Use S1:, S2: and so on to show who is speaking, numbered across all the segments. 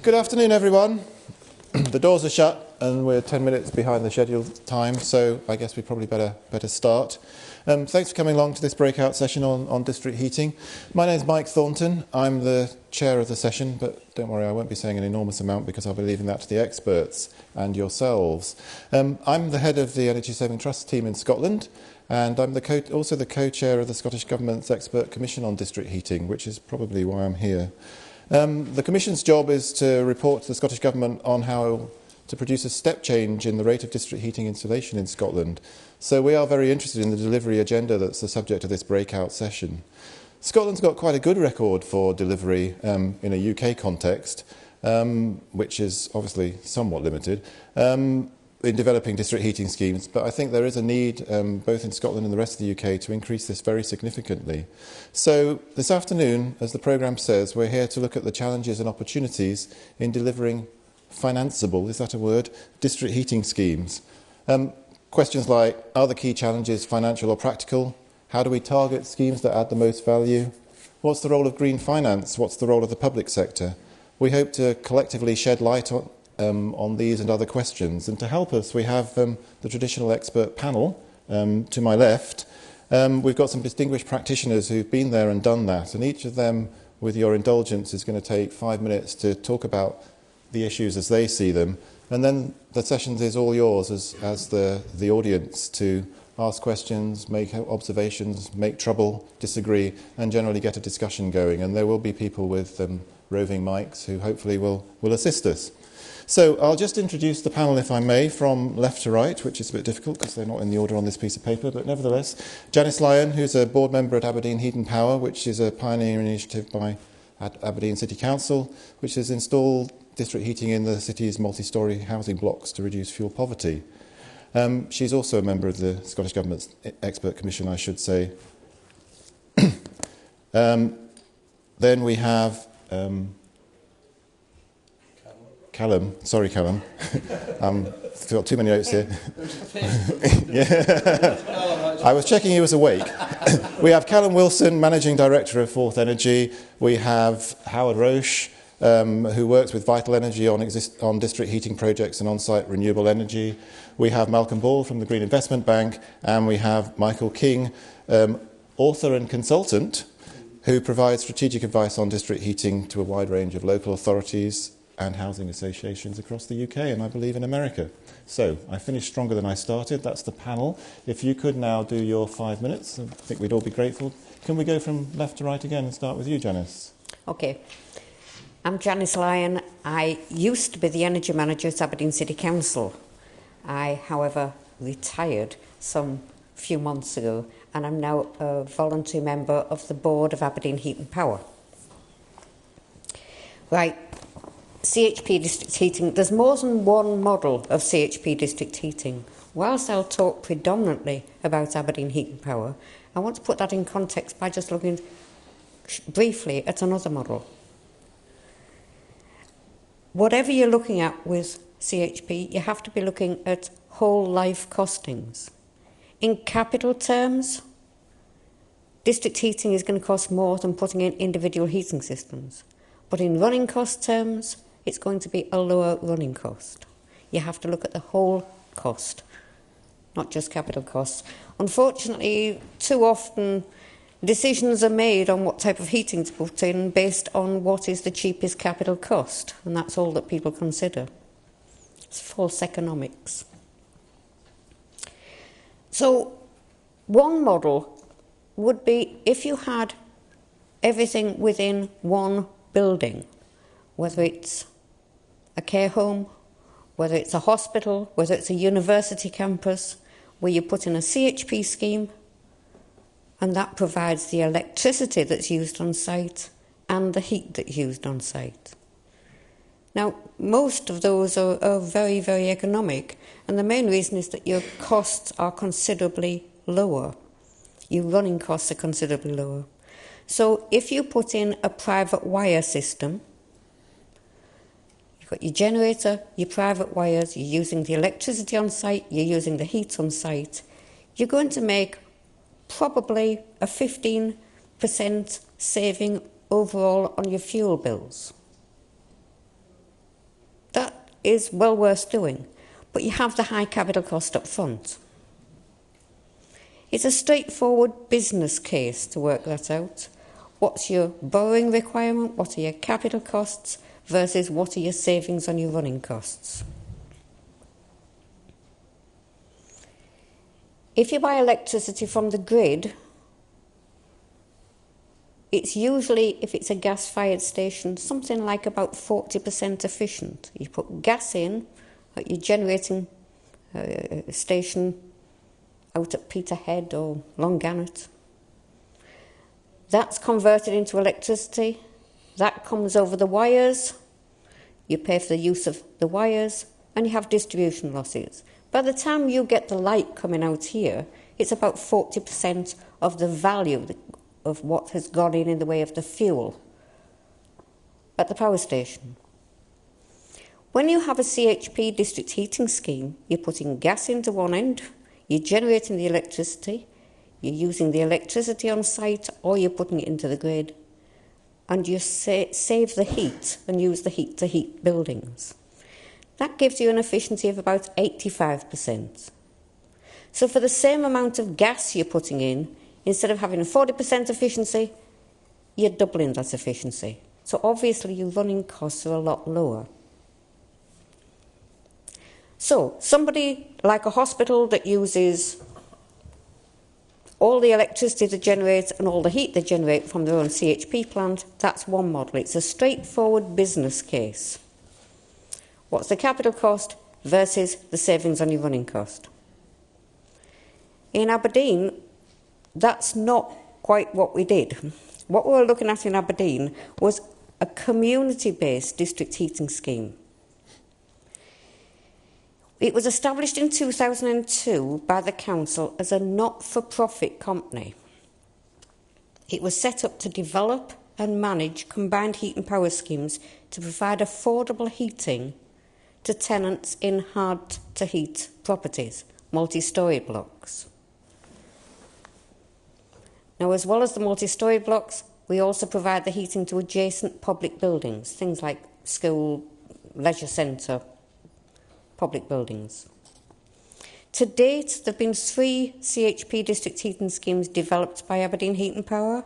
S1: Good afternoon, everyone. The doors are shut and we're 10 minutes behind the scheduled time, so I guess we probably better start. Thanks for coming along to this breakout session on district heating. My name is Mike Thornton. I'm the chair of the session, but don't worry, I won't be saying an enormous amount because I'll be leaving that to the experts and yourselves. I'm the head of the Energy Saving Trust team in Scotland, and I'm also the co-chair of the Scottish Government's Expert Commission on District Heating, which is probably why I'm here. The Commission's job is to report to the Scottish Government on how to produce a step change in the rate of district heating installation in Scotland. So we are very interested in the delivery agenda that's the subject of this breakout session. Scotland's got quite a good record for delivery in a UK context, which is obviously somewhat limited, in developing district heating schemes, but I think there is a need, both in Scotland and the rest of the UK, to increase this very significantly. So this afternoon, as the programme says, we're here to look at the challenges and opportunities in delivering financeable, is that a word, district heating schemes. Questions like, are the key challenges financial or practical? How do we target schemes that add the most value? What's the role of green finance? What's the role of the public sector? We hope to collectively shed light on these and other questions. And to help us, we have the traditional expert panel to my left. We've got some distinguished practitioners who've been there and done that, and each of them, with your indulgence, is going to take 5 minutes to talk about the issues as they see them. And then the session is all yours as the audience to ask questions, make observations, make trouble, disagree, and generally get a discussion going. And there will be people with roving mics who hopefully will assist us. So I'll just introduce the panel, if I may, from left to right, which is a bit difficult because they're not in the order on this piece of paper, but nevertheless, Janice Lyon, who's a board member at Aberdeen Heat and Power, which is a pioneering initiative by Aberdeen City Council, which has installed district heating in the city's multi-storey housing blocks to reduce fuel poverty. She's also a member of the Scottish Government's Expert Commission, I should say. Then we have Callum. Sorry, Callum. I've got too many notes here. Yeah. I was checking he was awake. We have Callum Wilson, Managing Director of Forth Energy. We have Howard Roche, who works with Vital Energy on district heating projects and on-site renewable energy. We have Malcolm Ball from the Green Investment Bank, and we have Michael King, author and consultant, who provides strategic advice on district heating to a wide range of local authorities and housing associations across the UK and I believe in America. So I finished stronger than I started. That's the panel. If you could now do your 5 minutes, I think we'd all be grateful. Can we go from left to right again and start with you, Janice?
S2: Okay. I'm Janice Lyon. I used to be the energy manager at Aberdeen City Council. I, however, retired some few months ago, and I'm now a voluntary member of the board of Aberdeen Heat and Power. Right, CHP district heating. There's more than one model of CHP district heating. Whilst I'll talk predominantly about Aberdeen Heat and Power, I want to put that in context by just looking briefly at another model. Whatever you're looking at with CHP, you have to be looking at whole life costings. In capital terms, district heating is going to cost more than putting in individual heating systems. But in running cost terms, it's going to be a lower running cost. You have to look at the whole cost, not just capital costs. Unfortunately, too often decisions are made on what type of heating to put in based on what is the cheapest capital cost, and that's all that people consider. It's false economics. So one model would be if you had everything within one building, whether it's a care home, whether it's a hospital, whether it's a university campus, where you put in a CHP scheme, and that provides the electricity that's used on site and the heat that's used on site. Now, most of those are very, very economic, and the main reason is that your costs are considerably lower. Your running costs are considerably lower. So if you put in a private wire system, you've got your generator, your private wires, you're using the electricity on site, you're using the heat on site, you're going to make probably a 15% saving overall on your fuel bills. is well worth doing, but you have the high capital cost up front. It's a straightforward business case to work that out. What's your borrowing requirement? What are your capital costs versus what are your savings on your running costs? If you buy electricity from the grid, it's usually, if it's a gas-fired station, something like about 40% efficient. You put gas in at your generating station out at Peterhead or Longannet. That's converted into electricity. That comes over the wires. You pay for the use of the wires, and you have distribution losses. By the time you get the light coming out here, it's about 40% of the value of what has gone in the way of the fuel at the power station. When you have a CHP district heating scheme, you're putting gas into one end, you're generating the electricity, you're using the electricity on site, or you're putting it into the grid, and you save the heat and use the heat to heat buildings. That gives you an efficiency of about 85%. So for the same amount of gas you're putting in, instead of having a 40% efficiency, you're doubling that efficiency. So obviously your running costs are a lot lower. So somebody like a hospital that uses all the electricity they generate and all the heat they generate from their own CHP plant, that's one model. It's a straightforward business case. What's the capital cost versus the savings on your running cost? In Aberdeen, that's not quite what we did. What we were looking at in Aberdeen was a community-based district heating scheme. It was established in 2002 by the council as a not-for-profit company. It was set up to develop and manage combined heat and power schemes to provide affordable heating to tenants in hard-to-heat properties, multi-storey blocks. Now, as well as the multi-storey blocks, we also provide the heating to adjacent public buildings, things like school, leisure centre, public buildings. To date, there have been 3 CHP district heating schemes developed by Aberdeen Heat and Power.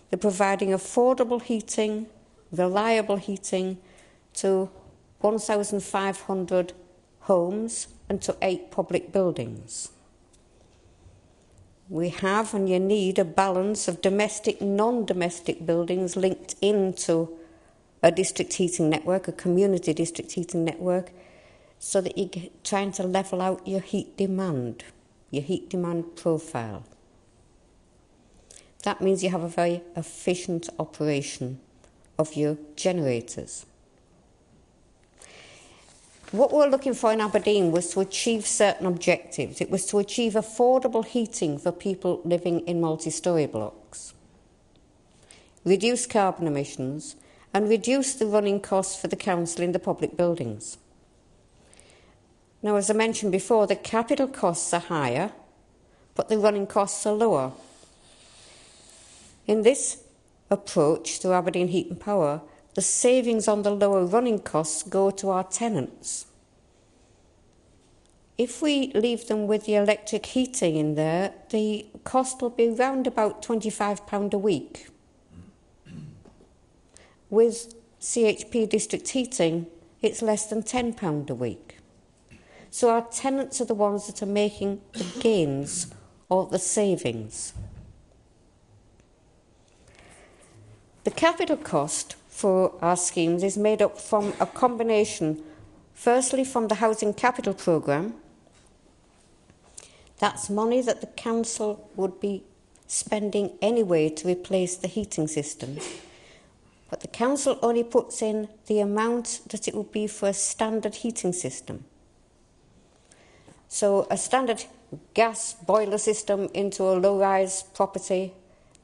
S2: They're providing affordable heating, reliable heating to 1,500 homes and to 8 public buildings. We have and you need a balance of domestic, non-domestic buildings linked into a district heating network, a community district heating network, so that you're trying to level out your heat demand profile. That means you have a very efficient operation of your generators. What we're looking for in Aberdeen was to achieve certain objectives. It was to achieve affordable heating for people living in multi-storey blocks, reduce carbon emissions, and reduce the running costs for the council in the public buildings. Now, as I mentioned before, the capital costs are higher, but the running costs are lower. In this approach to Aberdeen Heat and Power, the savings on the lower running costs go to our tenants. If we leave them with the electric heating in there, the cost will be round about £25 a week. With CHP district heating, it's less than £10 a week. So our tenants are the ones that are making the gains or the savings. The capital cost for our schemes is made up from a combination, firstly from the Housing Capital Programme. That's money that the council would be spending anyway to replace the heating system. But the council only puts in the amount that it would be for a standard heating system. So a standard gas boiler system into a low-rise property,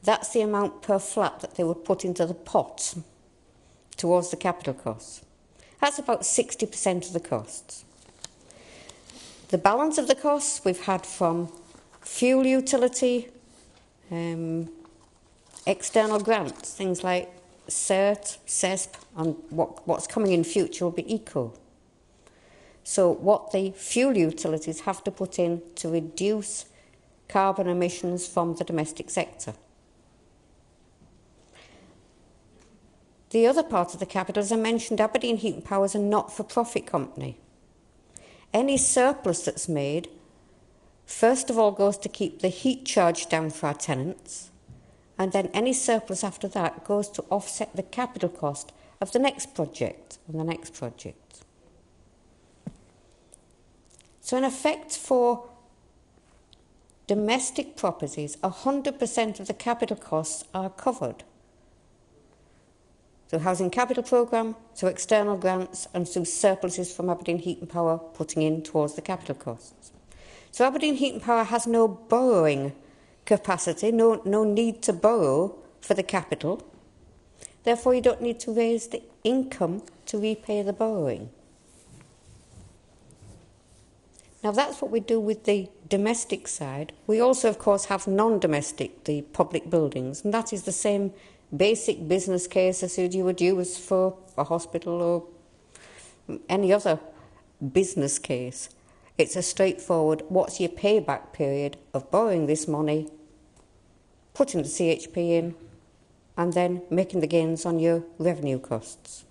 S2: that's the amount per flat that they would put into the pot towards the capital costs. That's about 60% of the costs. The balance of the costs we've had from fuel utility, external grants, things like CERT, CESP, and what's coming in future will be ECO. So what the fuel utilities have to put in to reduce carbon emissions from the domestic sector. The other part of the capital, as I mentioned, Aberdeen Heat and Power is a not-for-profit company. Any surplus that's made, first of all, goes to keep the heat charge down for our tenants, and then any surplus after that goes to offset the capital cost of the next project and the next project. So in effect, for domestic properties, 100% of the capital costs are covered. Through Housing Capital Programme, through external grants and through surpluses from Aberdeen Heat and Power putting in towards the capital costs. So Aberdeen Heat and Power has no borrowing capacity, no need to borrow for the capital. Therefore, you don't need to raise the income to repay the borrowing. Now, that's what we do with the domestic side. We also, of course, have non-domestic, the public buildings, and that is the same basic business case as you would use for a hospital or any other business case. It's a straightforward, what's your payback period of borrowing this money, putting the CHP in, and then making the gains on your revenue costs.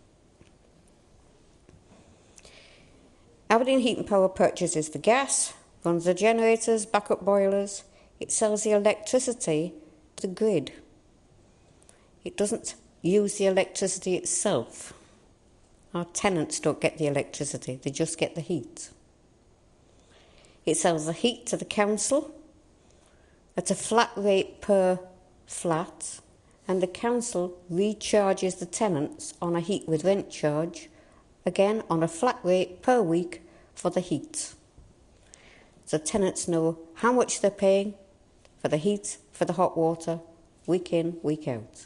S2: Aberdeen Heat and Power purchases the gas, runs the generators, backup boilers. It sells the electricity to the grid. It doesn't use the electricity itself. Our tenants don't get the electricity, they just get the heat. It sells the heat to the council at a flat rate per flat, and the council recharges the tenants on a heat with rent charge, again on a flat rate per week for the heat. So tenants know how much they're paying for the heat, for the hot water, week in, week out.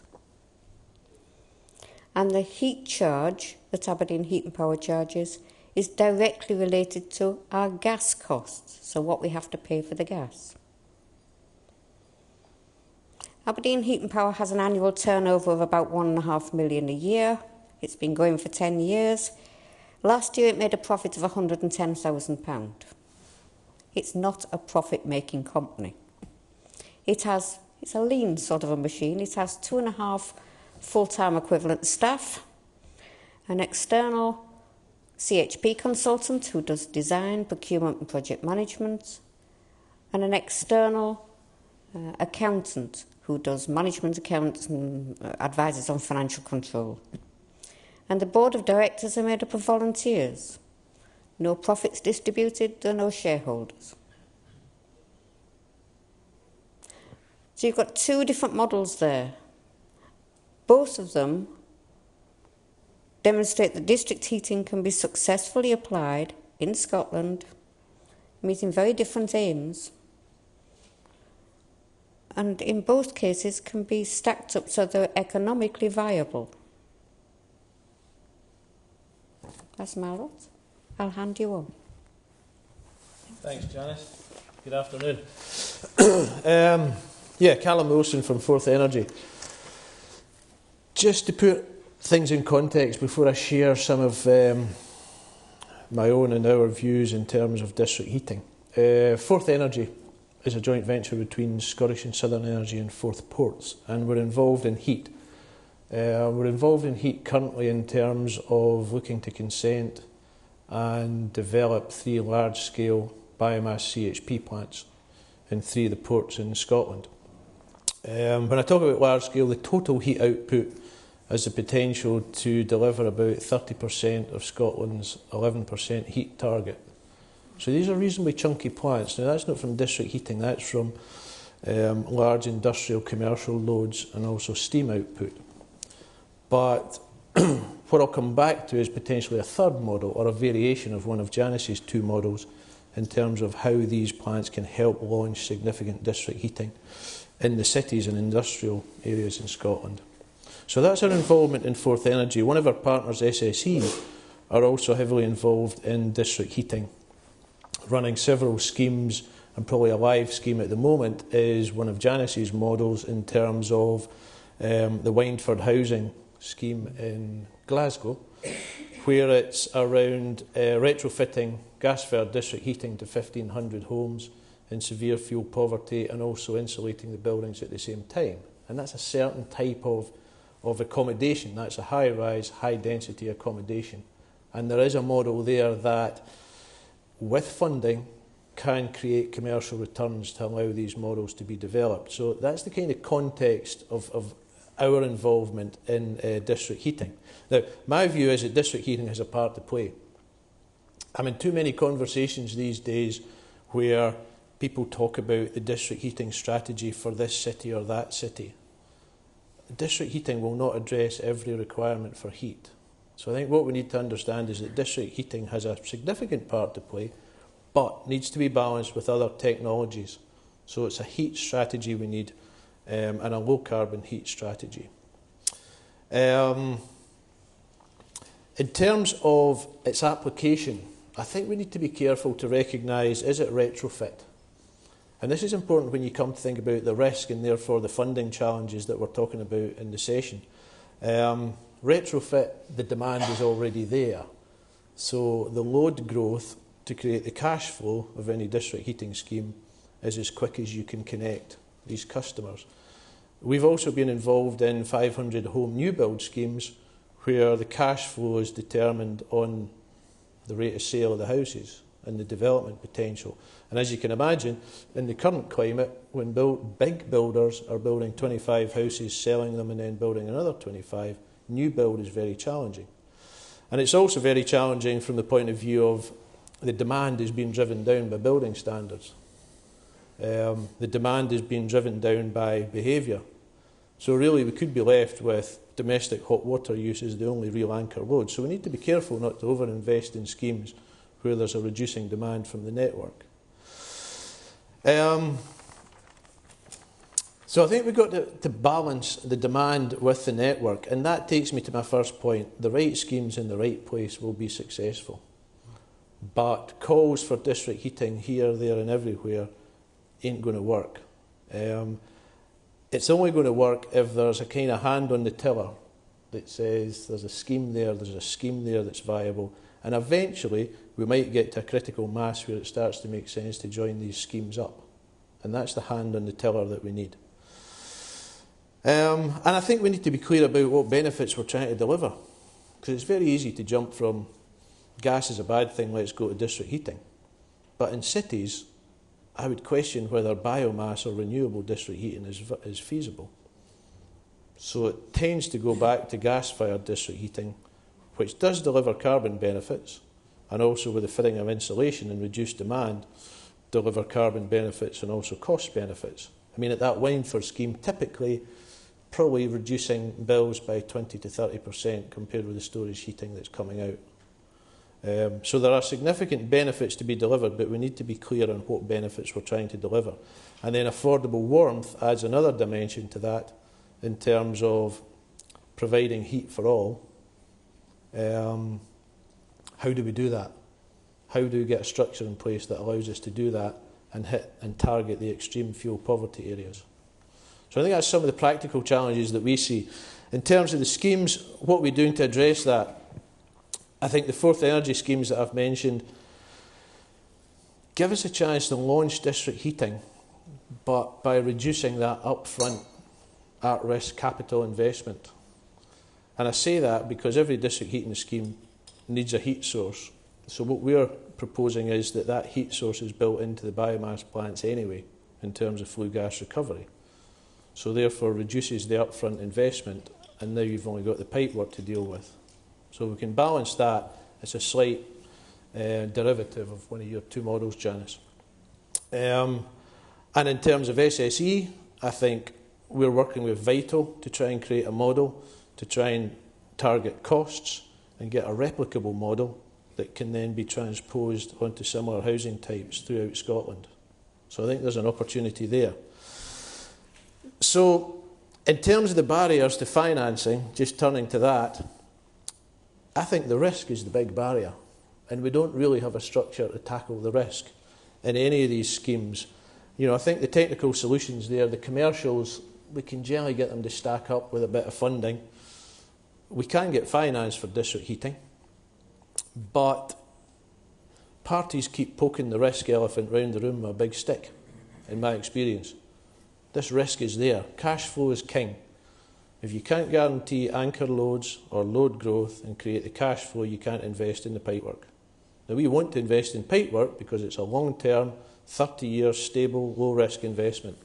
S2: And the heat charge that Aberdeen Heat and Power charges is directly related to our gas costs, so what we have to pay for the gas. Aberdeen Heat and Power has an annual turnover of about £1.5 million a year. It's been going for 10 years. Last year it made a profit of £110,000. It's not a profit-making company. It's a lean sort of a machine. It has 2.5 full-time equivalent staff, an external CHP consultant who does design, procurement and project management, and an external accountant who does management accounts and advises on financial control. And the board of directors are made up of volunteers. No profits distributed, there are no shareholders. So you've got two different models there. Both of them demonstrate that district heating can be successfully applied in Scotland, meeting very different aims, and in both cases can be stacked up so they're economically viable. That's my lot. I'll hand you on.
S3: Thanks, Janice. Good afternoon. Callum Wilson from Forth Energy. Just to put things in context before I share some of my own and our views in terms of district heating. Forth Energy is a joint venture between Scottish and Southern Energy and Forth Ports, and we're involved in heat. We're involved in heat currently in terms of looking to consent and develop 3 large-scale biomass CHP plants in 3 of the ports in Scotland. When I talk about large-scale, the total heat output has the potential to deliver about 30% of Scotland's 11% heat target. So these are reasonably chunky plants. Now that's not from district heating, that's from large industrial commercial loads and also steam output. But what I'll come back to is potentially a third model or a variation of one of Janice's 2 models in terms of how these plants can help launch significant district heating in the cities and industrial areas in Scotland. So that's our involvement in Forth Energy. One of our partners, SSE, are also heavily involved in district heating, running several schemes, and probably a live scheme at the moment is one of Janice's models in terms of the Windford housing scheme in Glasgow, where it's around retrofitting gas-fired district heating to 1,500 homes in severe fuel poverty and also insulating the buildings at the same time. And that's a certain type of accommodation. That's a high-rise, high-density accommodation. And there is a model there that, with funding, can create commercial returns to allow these models to be developed. So that's the kind of context of our involvement in district heating. Now, my view is that district heating has a part to play. I'm in too many conversations these days where people talk about the district heating strategy for this city or that city. District heating will not address every requirement for heat. So I think what we need to understand is that district heating has a significant part to play, but needs to be balanced with other technologies. So it's a heat strategy we need, and a low carbon heat strategy. In terms of its application, I think we need to be careful to recognise, is it retrofit? And this is important when you come to think about the risk and therefore the funding challenges that we're talking about in the session. Retrofit, the demand is already there. So the load growth to create the cash flow of any district heating scheme is as quick as you can connect these customers. We've also been involved in 500 home new build schemes where the cash flow is determined on the rate of sale of the houses and the development potential. And as you can imagine, in the current climate, when big builders are building 25 houses, selling them and then building another 25, new build is very challenging. And it's also very challenging from the point of view of the demand is being driven down by building standards. The demand is being driven down by behaviour. So really we could be left with domestic hot water use as the only real anchor load. So we need to be careful not to overinvest in schemes where there's a reducing demand from the network. So I think we've got to balance the demand with the network, and that takes me to my first point. The right schemes in the right place will be successful. But calls for district heating here, there and everywhere ain't going to work. It's only going to work if there's a kind of hand on the tiller that says there's a scheme there, there's a scheme there that's viable, and eventually we might get to a critical mass where it starts to make sense to join these schemes up. And that's the hand on the tiller that we need. And I think we need to be clear about what benefits we're trying to deliver. Because it's very easy to jump from gas is a bad thing, let's go to district heating. But in cities, I would question whether biomass or renewable district heating is feasible. So it tends to go back to gas-fired district heating, which does deliver carbon benefits, and also with the fitting of insulation and reduced demand, deliver carbon benefits and also cost benefits. I mean, at that Wynford scheme, typically, probably reducing bills by 20 to 30% compared with the storage heating that's coming out. So there are significant benefits to be delivered, but we need to be clear on what benefits we're trying to deliver. And then affordable warmth adds another dimension to that in terms of providing heat for all. How do we do that? How do we get a structure in place that allows us to do that and hit and target the extreme fuel poverty areas? So I think that's some of the practical challenges that we see. In terms of the schemes, what we're doing to address that, I think the Forth Energy schemes that I've mentioned give us a chance to launch district heating, but by reducing that upfront at-risk capital investment. And I say that because every district heating scheme needs a heat source. So what we're proposing is that that heat source is built into the biomass plants anyway, in terms of flue gas recovery. So therefore reduces the upfront investment, and now you've only got the pipework to deal with. So we can balance that. It's a slight derivative of one of your two models, Janice. And in terms of SSE, I think we're working with Vital to try and create a model to try and target costs and get a replicable model that can then be transposed onto similar housing types throughout Scotland. So I think there's an opportunity there. So in terms of the barriers to financing, just turning to that, I think the risk is the big barrier, and we don't really have a structure to tackle the risk in any of these schemes. You know, I think the technical solutions there, the commercials, we can generally get them to stack up with a bit of funding. We can get finance for district heating, But parties keep poking the risk elephant round the room with a big stick, in my experience. This risk is there. Cash flow is king. If you can't guarantee anchor loads or load growth and create the cash flow, you can't invest in the pipework. Now, we want to invest in pipework because it's a long-term, 30-year, stable, low-risk investment.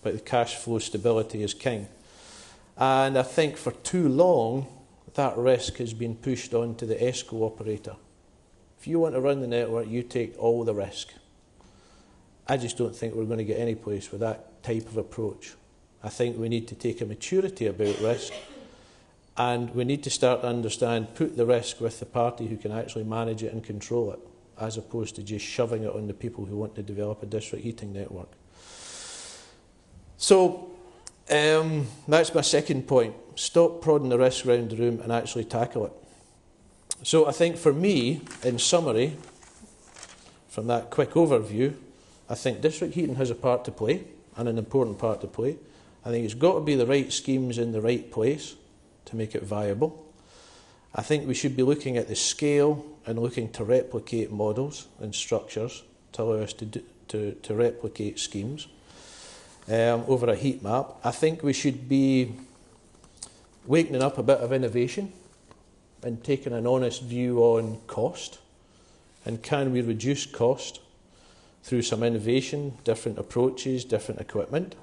S3: But the cash flow stability is king. And I think for too long, that risk has been pushed on to the ESCO operator. If you want to run the network, you take all the risk. I just don't think we're going to get any place with that type of approach. I think we need to take a maturity about risk, and we need to start to understand, put the risk with the party who can actually manage it and control it, as opposed to just shoving it on the people who want to develop a district heating network. So that's my second point. Stop prodding the risk around the room and actually tackle it. So I think for me, in summary, from that quick overview, I think district heating has a part to play, and an important part to play. I think it's got to be the right schemes in the right place to make it viable. I think we should be looking at the scale and looking to replicate models and structures to allow us to replicate schemes over a heat map. I think we should be wakening up a bit of innovation and taking an honest view on cost. And can we reduce cost through some innovation, different approaches, different equipment?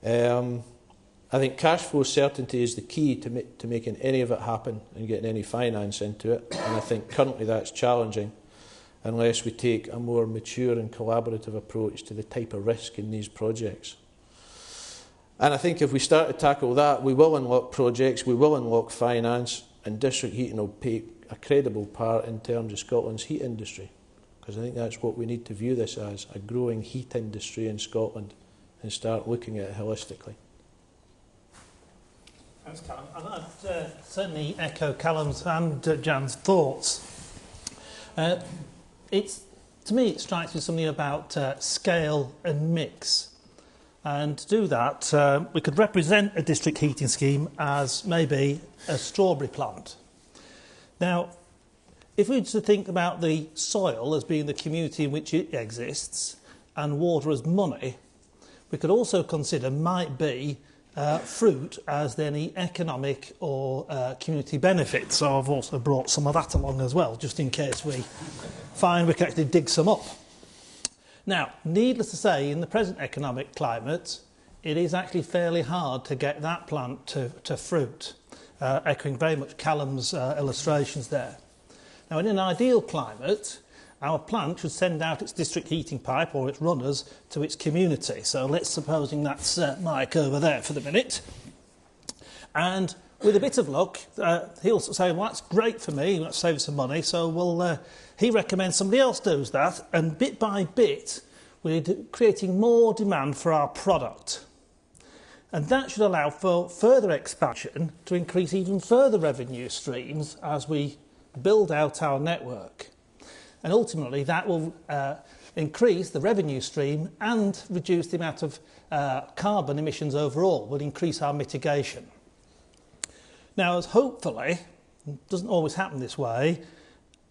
S3: I think cash flow certainty is the key to making any of it happen and getting any finance into it. And I think currently that's challenging unless we take a more mature and collaborative approach to the type of risk in these projects. And I think if we start to tackle that, we will unlock projects, we will unlock finance, and district heating will play a credible part in terms of Scotland's heat industry. Because I think that's what we need to view this as, a growing heat industry in Scotland, and start looking at it holistically.
S4: Thanks, Callum. And I'd certainly echo Callum's and Jan's thoughts. To me, it strikes me something about scale and mix. And to do that, we could represent a district heating scheme as maybe a strawberry plant. Now, if we were to think about the soil as being the community in which it exists and water as money, we could also consider might be fruit as any economic or community benefits. So I've also brought some of that along as well, just in case we find we can actually dig some up. Now, needless to say, in the present economic climate, it is actually fairly hard to get that plant to fruit, echoing very much Callum's illustrations there. Now, in an ideal climate, our plant should send out its district heating pipe or its runners to its community. So let's supposing that's Mike over there for the minute. And with a bit of luck, he'll say, well, that's great for me, let's save some money. So he recommends somebody else does that. And bit by bit, we're creating more demand for our product. And that should allow for further expansion to increase even further revenue streams as we build out our network. And ultimately, that will increase the revenue stream and reduce the amount of carbon emissions overall, will increase our mitigation. Now, as hopefully, it doesn't always happen this way,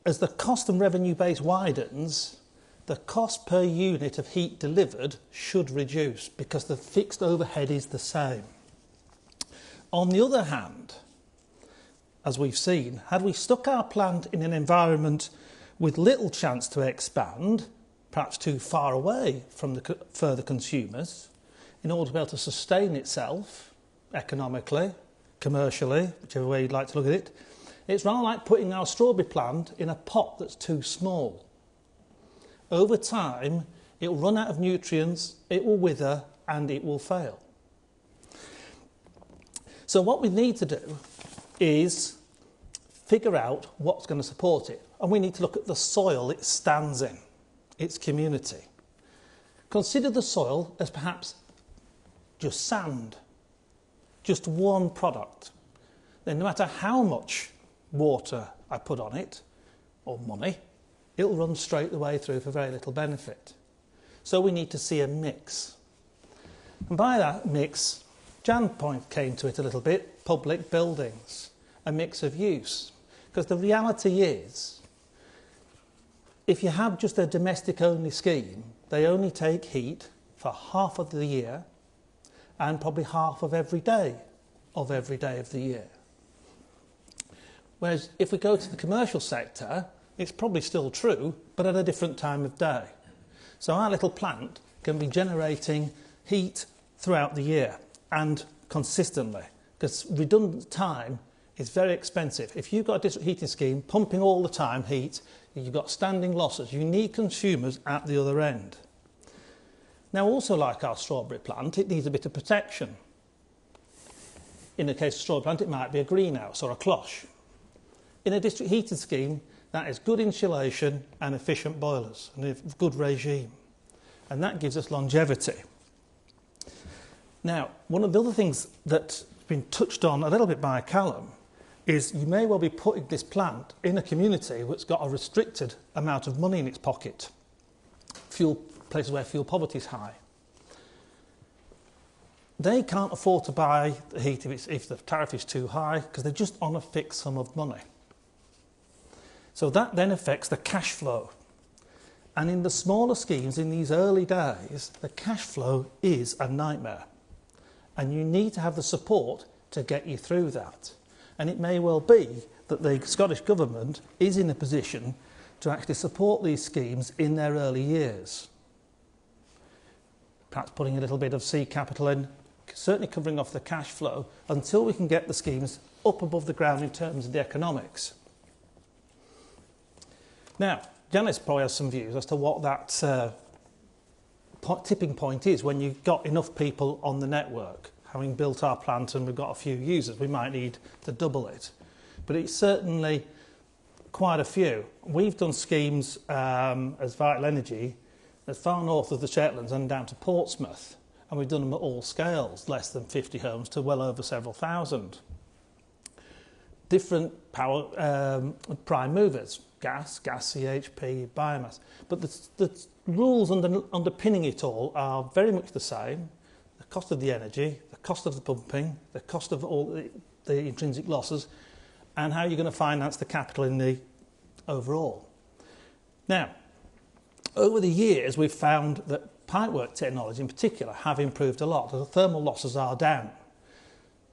S4: as the cost and revenue base widens, the cost per unit of heat delivered should reduce because the fixed overhead is the same. On the other hand, as we've seen, had we stuck our plant in an environment with little chance to expand, perhaps too far away from the further consumers, in order to be able to sustain itself economically, commercially, whichever way you'd like to look at it, it's rather like putting our strawberry plant in a pot that's too small. Over time, it will run out of nutrients, it will wither, and it will fail. So what we need to do is figure out what's going to support it. And we need to look at the soil it stands in, its community. Consider the soil as perhaps just sand, just one product. Then no matter how much water I put on it, or money, it'll run straight the way through for very little benefit. So we need to see a mix. And by that mix, Jan came to it a little bit, public buildings, a mix of use. Because the reality is, if you have just a domestic-only scheme, they only take heat for half of the year and probably half of every day of the year. Whereas if we go to the commercial sector, it's probably still true, but at a different time of day. So our little plant can be generating heat throughout the year and consistently, because redundant time is very expensive. If you've got a district heating scheme pumping all the time heat, you've got standing losses. You need consumers at the other end. Now, also like our strawberry plant, it needs a bit of protection. In the case of strawberry plant, it might be a greenhouse or a cloche. In a district heating scheme, that is good insulation and efficient boilers and a good regime. And that gives us longevity. Now, one of the other things that's been touched on a little bit by Callum is you may well be putting this plant in a community that's got a restricted amount of money in its pocket. Places where fuel poverty is high. They can't afford to buy the heat if the tariff is too high because they're just on a fixed sum of money. So that then affects the cash flow. And in the smaller schemes, in these early days, the cash flow is a nightmare. And you need to have the support to get you through that. And it may well be that the Scottish Government is in a position to actually support these schemes in their early years. Perhaps putting a little bit of seed capital in, certainly covering off the cash flow until we can get the schemes up above the ground in terms of the economics. Now, Janice probably has some views as to what that tipping point is when you've got enough people on the network. Having built our plant and we've got a few users, we might need to double it. But it's certainly quite a few. We've done schemes as Vital Energy as far north of the Shetlands and down to Portsmouth. And we've done them at all scales, less than 50 homes to well over several thousand. Different power prime movers, gas, CHP, biomass. But the rules underpinning it all are very much the same. The cost of the energy, the cost of the pumping, the cost of all the intrinsic losses, and how you're going to finance the capital in the overall. Now, over the years, we've found that pipework technology in particular have improved a lot. The thermal losses are down.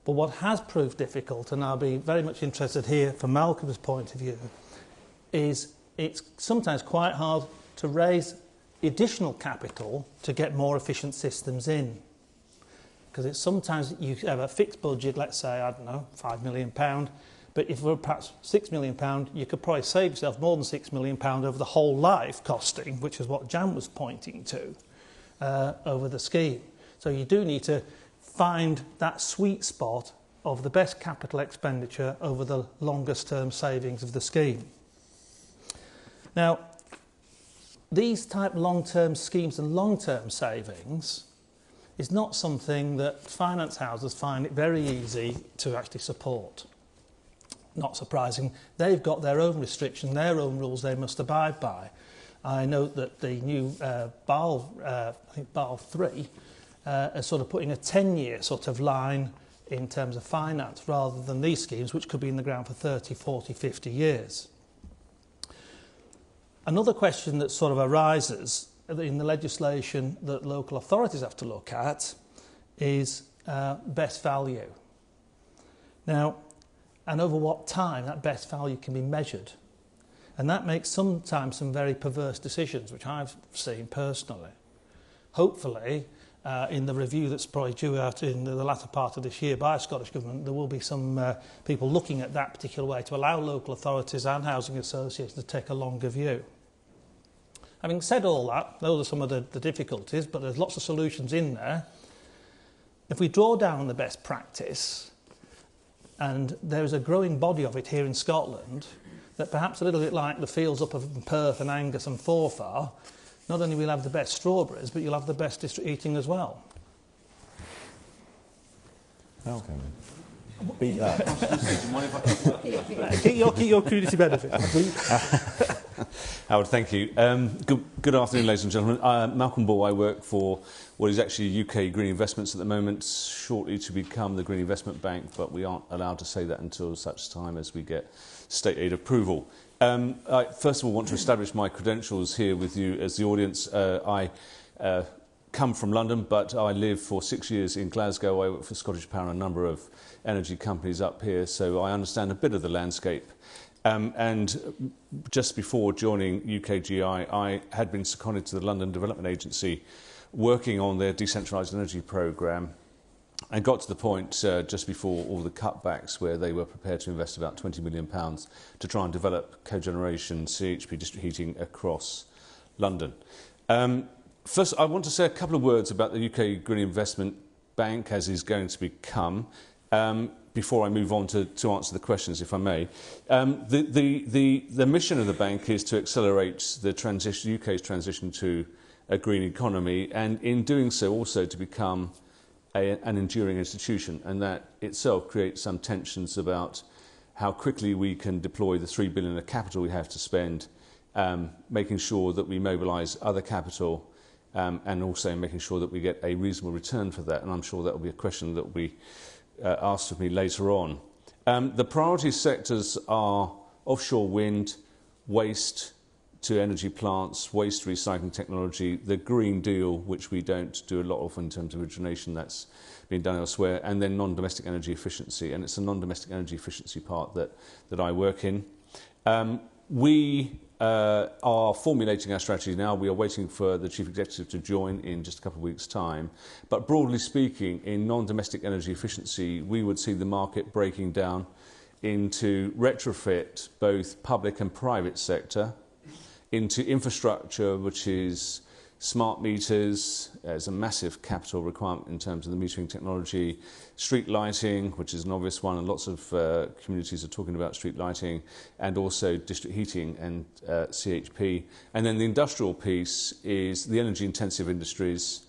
S4: But what has proved difficult, and I'll be very much interested here from Malcolm's point of view, is it's sometimes quite hard to raise additional capital to get more efficient systems in. Because it's sometimes you have a fixed budget, let's say, I don't know, £5 million, but if it were perhaps £6 million, you could probably save yourself more than £6 million over the whole life costing, which is what Jan was pointing to, over the scheme. So you do need to find that sweet spot of the best capital expenditure over the longest term savings of the scheme. Now, these type long-term schemes and long-term savings is not something that finance houses find it very easy to actually support. Not surprising, they've got their own restrictions, their own rules they must abide by. I note that the new Basel 3 is sort of putting a 10-year sort of line in terms of finance rather than these schemes which could be in the ground for 30, 40, 50 years. Another question that sort of arises in the legislation that local authorities have to look at is best value. Now, and over what time that best value can be measured. And that makes sometimes some very perverse decisions, which I've seen personally. Hopefully, in the review that's probably due out in the latter part of this year by the Scottish Government, there will be some people looking at that particular way to allow local authorities and housing associations to take a longer view. Having said all that, those are some of the difficulties, but there's lots of solutions in there. If we draw down on the best practice, and there is a growing body of it here in Scotland, that perhaps a little bit like the fields up of Perth and Angus and Forfar, not only will you have the best strawberries, but you'll have the best district heating as well.
S1: Okay. Beat that.
S4: Keep your crudity benefit.
S5: Howard, thank you. Good afternoon, ladies and gentlemen. Malcolm Ball, I work for what is actually UK Green Investments at the moment, shortly to become the Green Investment Bank, but we aren't allowed to say that until such time as we get state aid approval. I first of all want to establish my credentials here with you as the audience. I come from London, but I lived for 6 years in Glasgow. I worked for Scottish Power and a number of energy companies up here, so I understand a bit of the landscape. And just before joining UKGI, I had been seconded to the London Development Agency, working on their decentralised energy programme, and got to the point just before all the cutbacks where they were prepared to invest about £20 million to try and develop cogeneration CHP district heating across London. First, I want to say a couple of words about the UK Green Investment Bank as is going to become, before I move on to answer the questions, if I may. The mission of the bank is to accelerate the UK's transition to a green economy, and in doing so also to become an enduring institution, and that itself creates some tensions about how quickly we can deploy the £3 billion of capital we have to spend, making sure that we mobilise other capital, and also making sure that we get a reasonable return for that. And I'm sure that will be a question that will be asked of me later on. The priority sectors are offshore wind, waste to energy plants, waste recycling technology, the Green Deal, which we don't do a lot of in terms of origination, that's been done elsewhere, and then non-domestic energy efficiency. And it's the non-domestic energy efficiency part that I work in. We are formulating our strategy now. We are waiting for the Chief Executive to join in just a couple of weeks' time. But broadly speaking, in non-domestic energy efficiency, we would see the market breaking down into retrofit, both public and private sector, into infrastructure, which is smart meters. There's a massive capital requirement in terms of the metering technology. Street lighting, which is an obvious one, and lots of communities are talking about street lighting, and also district heating and CHP. And then the industrial piece is the energy-intensive industries,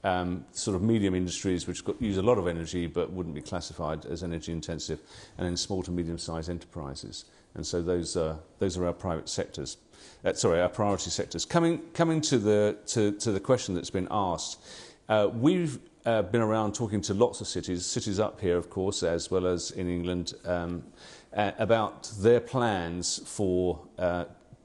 S5: sort of medium industries, which use a lot of energy but wouldn't be classified as energy-intensive, and then small to medium-sized enterprises. And so those are our private sectors. Our priority sectors. Coming to the question that's been asked, we've been around talking to lots of cities up here, of course, as well as in England, about their plans for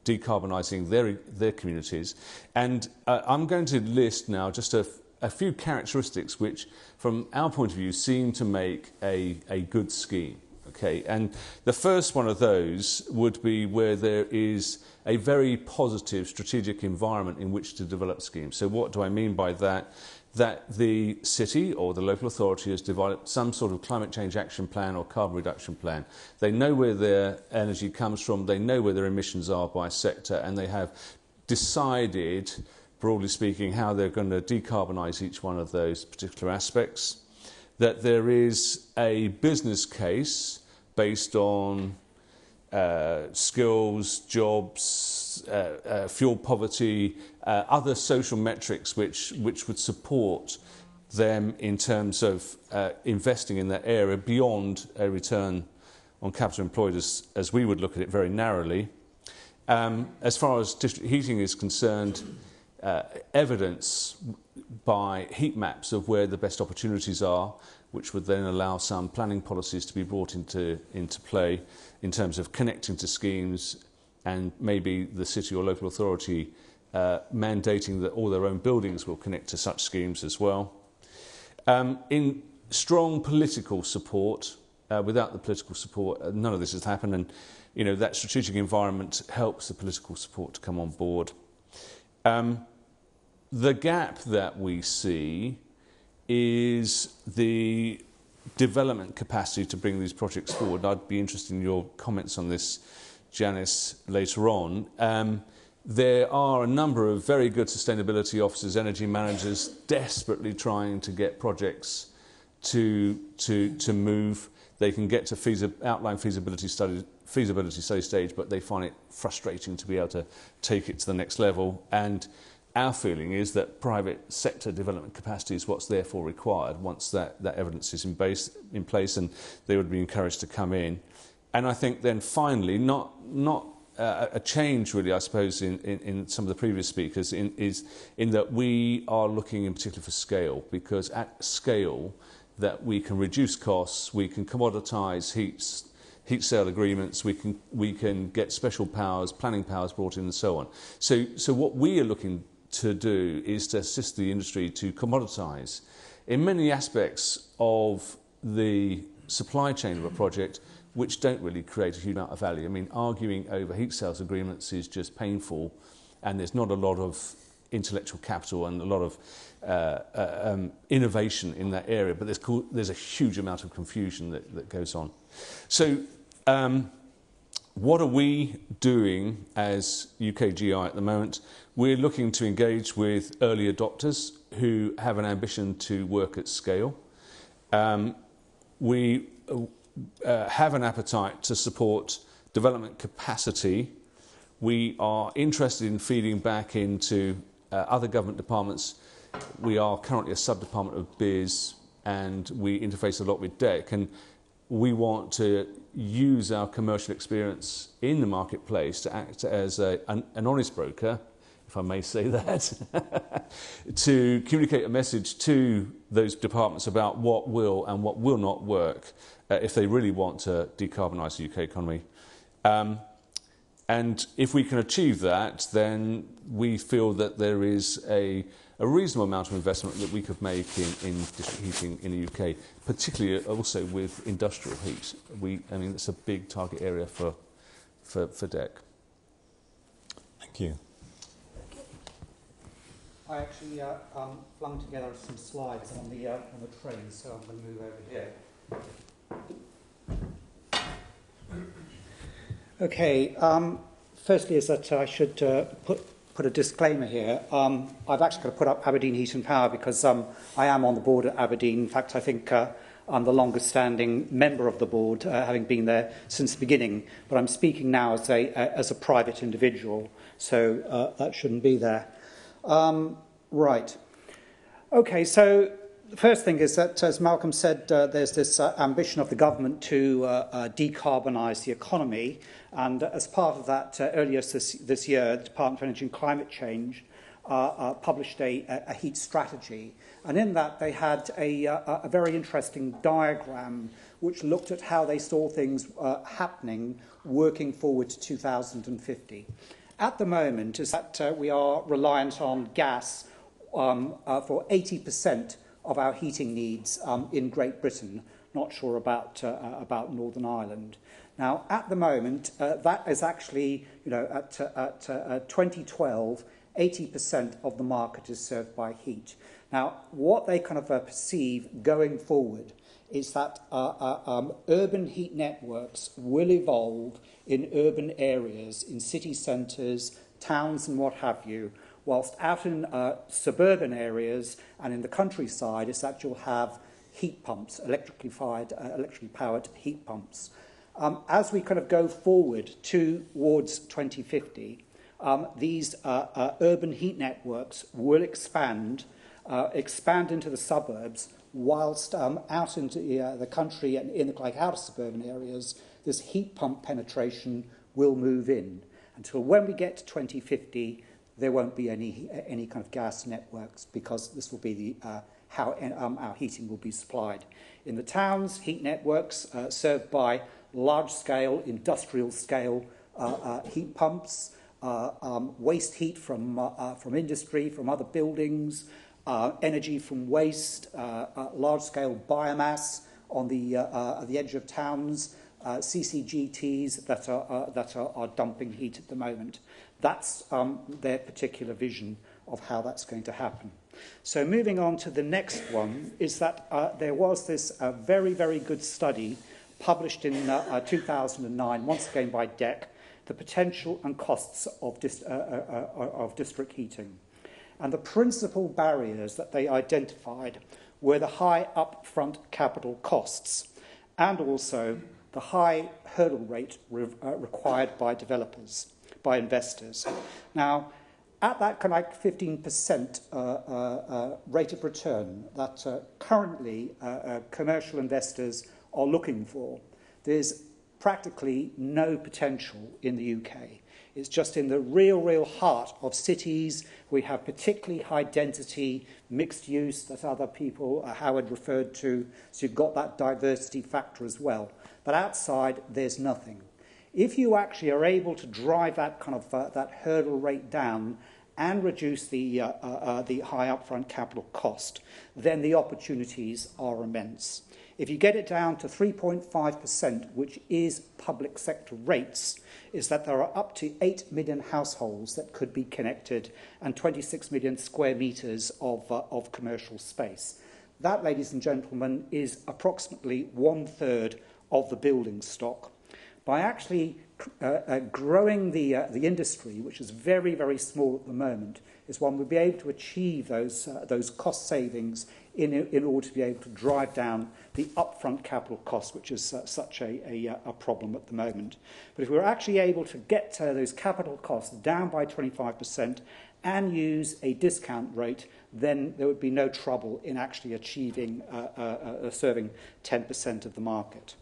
S5: decarbonising their communities. And I'm going to list now just a few characteristics which, from our point of view, seem to make a good scheme. Okay, and the first one of those would be where there is a very positive strategic environment in which to develop schemes. So what do I mean by that? That the city or the local authority has developed some sort of climate change action plan or carbon reduction plan. They know where their energy comes from, they know where their emissions are by sector, and they have decided, broadly speaking, how they're going to decarbonise each one of those particular aspects. That there is a business case based on skills, jobs, fuel poverty, other social metrics which would support them in terms of investing in that area beyond a return on capital employed as we would look at it very narrowly. As far as district heating is concerned, evidence by heat maps of where the best opportunities are, which would then allow some planning policies to be brought into play in terms of connecting to schemes, and maybe the city or local authority mandating that all their own buildings will connect to such schemes as well. In strong political support, without the political support, none of this has happened, and that strategic environment helps the political support to come on board. The gap that we see is the development capacity to bring these projects forward. I'd be interested in your comments on this, Janice, later on. There are a number of very good sustainability officers, energy managers, desperately trying to get projects to move. They can get to outline feasibility study stage, but they find it frustrating to be able to take it to the next level. And our feeling is that private sector development capacity is what's therefore required once that evidence is in place, and they would be encouraged to come in. And I think then finally, not a change really, I suppose, in some of the previous speakers, is in that we are looking in particular for scale, because at scale that we can reduce costs, we can commoditise heat sale agreements, we can get special powers, planning powers brought in, and so on. So what we are looking to do is to assist the industry to commoditise in many aspects of the supply chain of a project, which don't really create a huge amount of value. I mean, arguing over heat sales agreements is just painful, and there's not a lot of intellectual capital and a lot of innovation in that area, but there's a huge amount of confusion that goes on. So what are we doing as UKGI at the moment? We're looking to engage with early adopters who have an ambition to work at scale. We have an appetite to support development capacity. We are interested in feeding back into other government departments. We are currently a sub-department of BIS, and we interface a lot with DEC, and we want to use our commercial experience in the marketplace to act as an honest broker, if I may say that, to communicate a message to those departments about what will and what will not work if they really want to decarbonise the UK economy. And if we can achieve that, then we feel that there is a reasonable amount of investment that we could make in district heating in the UK, particularly also with industrial heat. I mean, it's a big target area for DEC.
S1: Thank you.
S6: I actually flung together some slides on the train, so I'm going to move over here. Okay. Firstly, is that I should put a disclaimer here. I've actually got to put up Aberdeen Heat and Power because I am on the board at Aberdeen. In fact, I think I'm the longest-standing member of the board, having been there since the beginning. But I'm speaking now as a private individual, so that shouldn't be there. Right. Okay, so the first thing is that, as Malcolm said, there's this ambition of the government to decarbonise the economy. And as part of that, earlier this year, the Department of Energy and Climate Change published a heat strategy. And in that, they had a very interesting diagram which looked at how they saw things happening working forward to 2050. At the moment, is that we are reliant on gas for 80% of our heating needs in Great Britain. Not sure about Northern Ireland. Now, at the moment, that is actually, at 2012, 80% of the market is served by heat. Now, what they kind of perceive going forward is that urban heat networks will evolve in urban areas, in city centres, towns and what have you, whilst out in suburban areas and in the countryside is that you'll have heat pumps, electrically powered heat pumps. As we kind of go forward towards 2050, these urban heat networks will expand into the suburbs, whilst out into the country and in the outer suburban areas, this heat pump penetration will move in. Until when we get to 2050, there won't be any kind of gas networks, because this will be how our heating will be supplied. In the towns, heat networks served by large-scale, industrial-scale heat pumps, waste heat from industry, from other buildings, energy from waste, large-scale biomass on the edge of towns, CCGTs that are dumping heat at the moment. That's their particular vision of how that's going to happen. So moving on to the next one is that there was this very, very good study published in 2009, once again by DEC, the potential and costs of district heating. And the principal barriers that they identified were the high upfront capital costs and also the high hurdle rate required by developers, by investors. Now, at that kind of 15% rate of return that currently commercial investors are looking for, there's practically no potential in the UK. It's just in the real heart of cities. We have particularly high density, mixed use that other people, Howard referred to. So you've got that diversity factor as well. But outside, there's nothing. If you actually are able to drive that kind of that hurdle rate down and reduce the high upfront capital cost, then the opportunities are immense. If you get it down to 3.5%, which is public sector rates, is that there are up to 8 million households that could be connected and 26 million square metres of commercial space. That, ladies and gentlemen, is approximately 1/3 of the building stock. By actually growing the industry, which is very, very small at the moment, is one would be able to achieve those cost savings in order to be able to drive down the upfront capital cost, which is such a problem at the moment. But if we were actually able to get those capital costs down by 25% and use a discount rate, then there would be no trouble in actually achieving serving 10% of the market.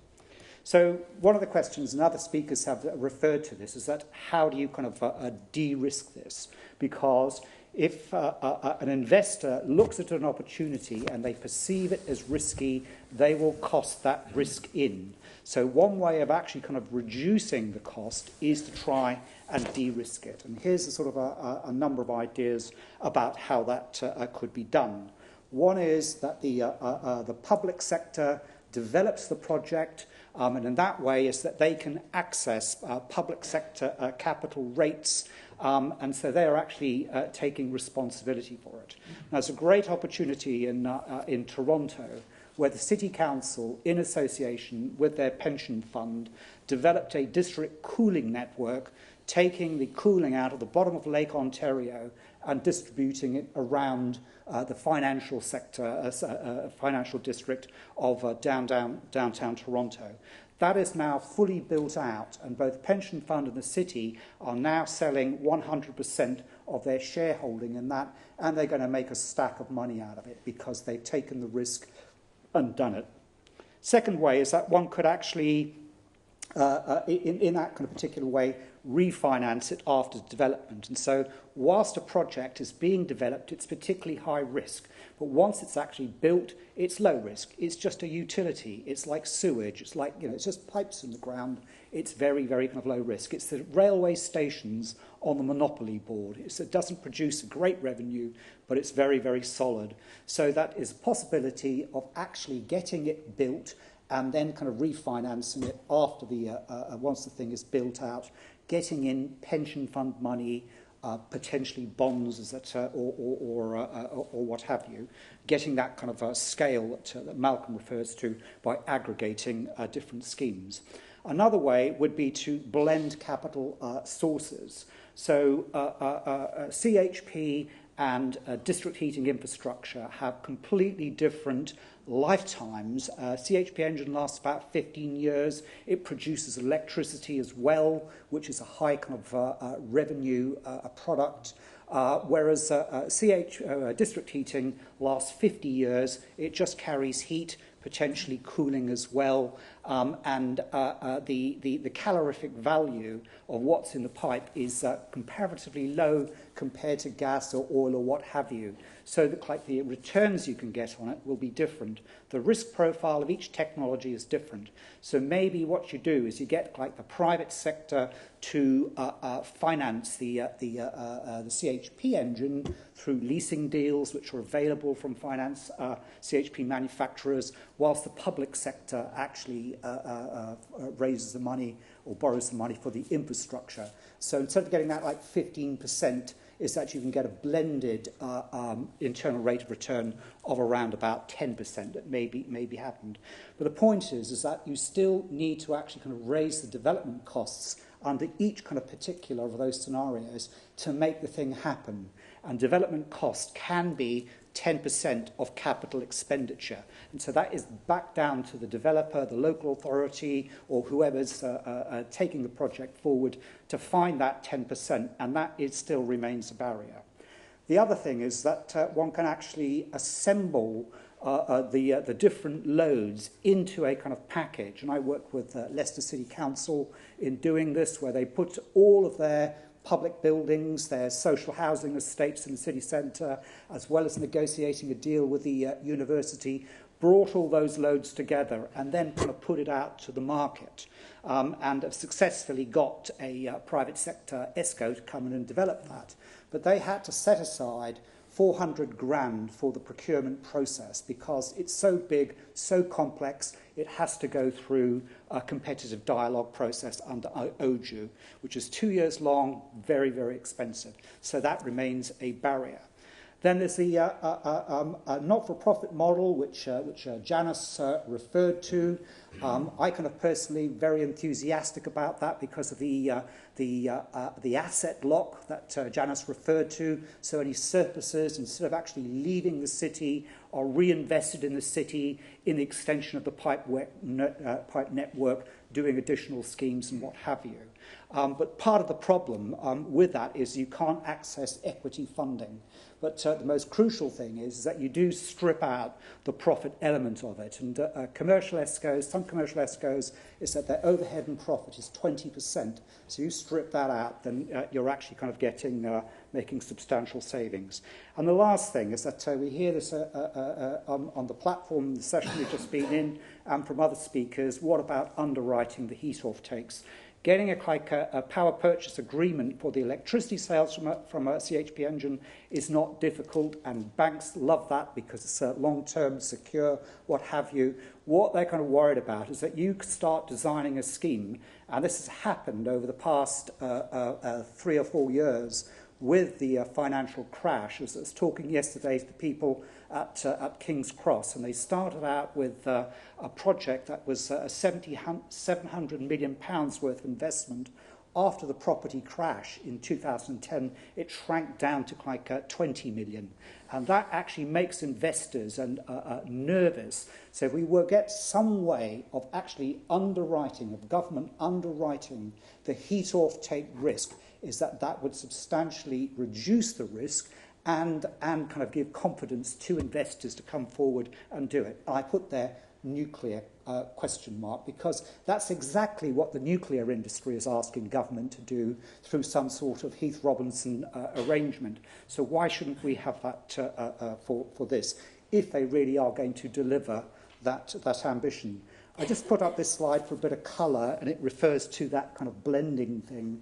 S6: So one of the questions, and other speakers have referred to this, is that how do you kind of de-risk this? Because if an investor looks at an opportunity and they perceive it as risky, they will cost that risk in. So one way of actually kind of reducing the cost is to try and de-risk it. And here's a sort of a number of ideas about how that could be done. One is that the public sector develops the project, and in that way is that they can access public sector capital rates, and so they are actually taking responsibility for it. Now, there's a great opportunity in Toronto where the City Council, in association with their pension fund, developed a district cooling network, taking the cooling out of the bottom of Lake Ontario and distributing it around the financial sector, financial district of downtown Toronto. That is now fully built out, and both Pension Fund and the City are now selling 100% of their shareholding in that, and they're going to make a stack of money out of it because they've taken the risk and done it. Second way is that one could actually, in that kind of particular way, refinance it after development. And so whilst a project is being developed, it's particularly high risk. But once it's actually built, it's low risk. It's just a utility. It's like sewage. It's like, it's just pipes in the ground. It's very, very kind of low risk. It's the railway stations on the monopoly board. It doesn't produce a great revenue, but it's very, very solid. So that is a possibility of actually getting it built and then kind of refinancing it after once the thing is built out, getting in pension fund money, potentially bonds, or what have you, getting that kind of scale that Malcolm refers to by aggregating different schemes. Another way would be to blend capital sources. So CHP and district heating infrastructure have completely different lifetimes. CHP engine lasts about 15 years. It produces electricity as well, which is a high kind of revenue product. Whereas district heating lasts 50 years. It just carries heat, potentially cooling as well, and the calorific value of what's in the pipe is comparatively low compared to gas or oil or what have you. So that the returns you can get on it will be different. The risk profile of each technology is different. So maybe what you do is you get the private sector to finance the CHP engine through leasing deals which are available from finance CHP manufacturers, whilst the public sector actually raises the money or borrows the money for the infrastructure. So instead of getting that 15%, is that you can get a blended internal rate of return of around about 10% that may be happened. But the point is that you still need to actually kind of raise the development costs under each kind of particular of those scenarios to make the thing happen. And development cost can be 10% of capital expenditure. And so that is back down to the developer, the local authority, or whoever's taking the project forward to find that 10%, and that still remains a barrier. The other thing is that one can actually assemble the different loads into a kind of package. And I work with Leicester City Council in doing this, where they put all of their public buildings, their social housing estates in the city centre, as well as negotiating a deal with the university, brought all those loads together and then kind of put it out to the market, and have successfully got a private sector ESCO to come in and develop that. But they had to set aside 400 grand for the procurement process because it's so big, so complex, it has to go through a competitive dialogue process under OJU, which is 2 years long, very, very expensive. So that remains a barrier. Then there's the not-for-profit model, which Janice referred to. I kind of personally very enthusiastic about that because of the asset lock that Janice referred to. So any surpluses, instead of actually leaving the city, are reinvested in the city in the extension of the pipe network, doing additional schemes and what have you. But part of the problem with that is you can't access equity funding. But the most crucial thing is that you do strip out the profit element of it. And commercial ESCOs, some commercial ESCOs, is that their overhead and profit is 20%. So you strip that out, then you're actually kind of making substantial savings. And the last thing is that we hear this on the platform, the session we've just been in, and from other speakers, what about underwriting the heat off-takes? Getting a power purchase agreement for the electricity sales from a CHP engine is not difficult, and banks love that because it's long-term, secure, what have you. What they're kind of worried about is that you start designing a scheme, and this has happened over the past 3 or 4 years with the financial crash. I was talking yesterday to the people at King's Cross, and they started out with a project that was £700 million worth of investment. After the property crash in 2010, it shrank down to like 20 million. And that actually makes investors nervous. So if we will get some way of actually underwriting, of government underwriting the heat off-take risk, is that would substantially reduce the risk and kind of give confidence to investors to come forward and do it. I put there nuclear question mark, because that's exactly what the nuclear industry is asking government to do through some sort of Heath Robinson arrangement. So why shouldn't we have that for this, if they really are going to deliver that ambition? I just put up this slide for a bit of colour, and it refers to that kind of blending thing.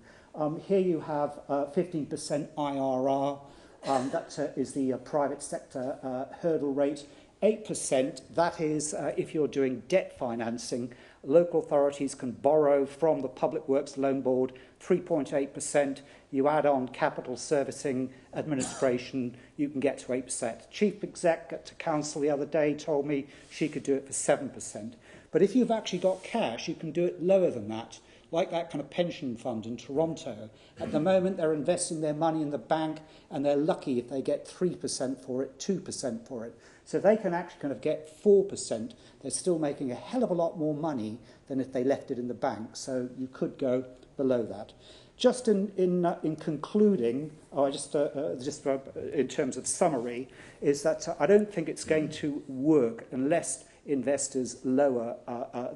S6: Here you have 15% IRR. That is the private sector hurdle rate. 8%, that is if you're doing debt financing. Local authorities can borrow from the Public Works Loan Board 3.8%. You add on capital servicing, administration, you can get to 8%. Chief exec at council the other day told me she could do it for 7%. But if you've actually got cash, you can do it lower than that, like that kind of pension fund in Toronto. At the moment, they're investing their money in the bank, and they're lucky if they get 3% for it, 2% for it. So if they can actually kind of get 4%, they're still making a hell of a lot more money than if they left it in the bank. So you could go below that. Just in concluding, just in terms of summary, is that I don't think it's going to work unless investors lower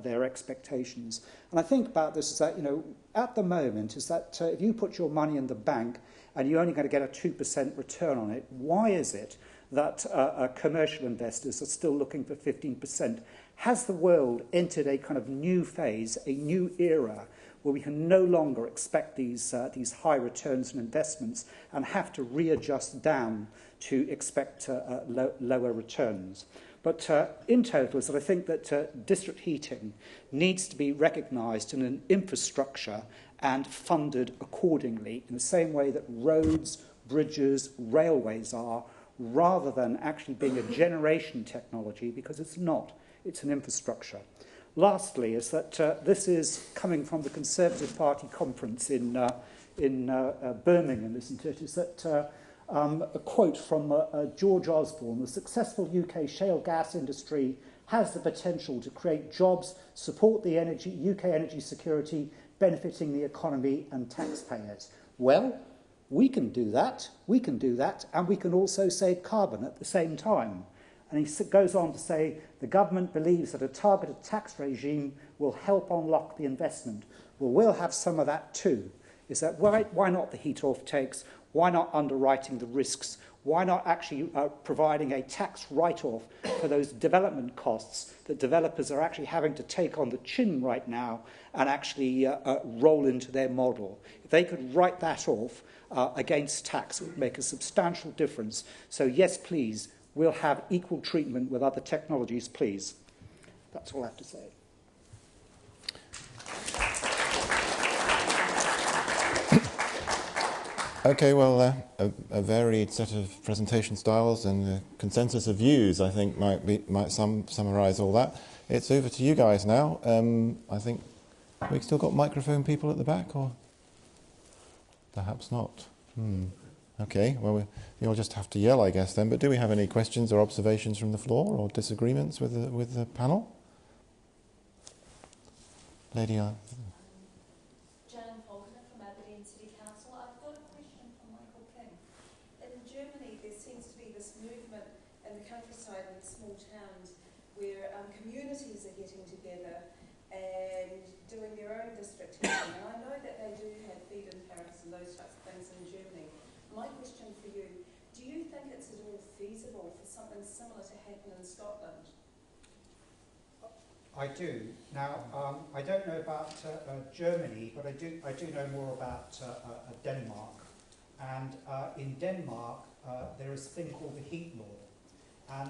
S6: their expectations. And I think about this is that, at the moment, is that if you put your money in the bank and you're only going to get a 2% return on it, why is it that commercial investors are still looking for 15%? Has the world entered a kind of new phase, a new era, where we can no longer expect these high returns and investments and have to readjust down to expect lower returns? But in total, is that I think that district heating needs to be recognised in an infrastructure and funded accordingly, in the same way that roads, bridges, railways are, rather than actually being a generation technology, because it's not. It's an infrastructure. Lastly, is that this is coming from the Conservative Party conference in Birmingham, isn't it? Is that a quote from George Osborne: "The successful UK shale gas industry has the potential to create jobs, support the UK energy security, benefiting the economy and taxpayers." Well, we can do that, and we can also save carbon at the same time. And he goes on to say, the government believes that a targeted tax regime will help unlock the investment. Well, we'll have some of that too. Is that why not the heat off takes? Why not underwriting the risks? Why not actually providing a tax write-off for those development costs that developers are actually having to take on the chin right now and actually roll into their model? If they could write that off against tax, it would make a substantial difference. So yes, please, we'll have equal treatment with other technologies, please. That's all I have to say.
S1: Okay, well, a varied set of presentation styles and a consensus of views, I think, might summarise all that. It's over to you guys now. I think we've still got microphone people at the back, or perhaps not. Okay, well, you'll just have to yell, I guess, then. But do we have any questions or observations from the floor, or disagreements with the panel? Lady,
S7: Jan Faulkner from Aberdeen City Council. I've got a question from Michael King. In Germany, there seems to be this movement in the countryside and small towns where communities are getting together and doing their own district heating. And I know that they do have feed-in tariffs and those types of things in Germany. My question for you, do you think it's at all feasible for something similar to happen in Scotland?
S6: I do. Now, I don't know about Germany, but I do know more about Denmark. And in Denmark, there is a thing called the heat law. And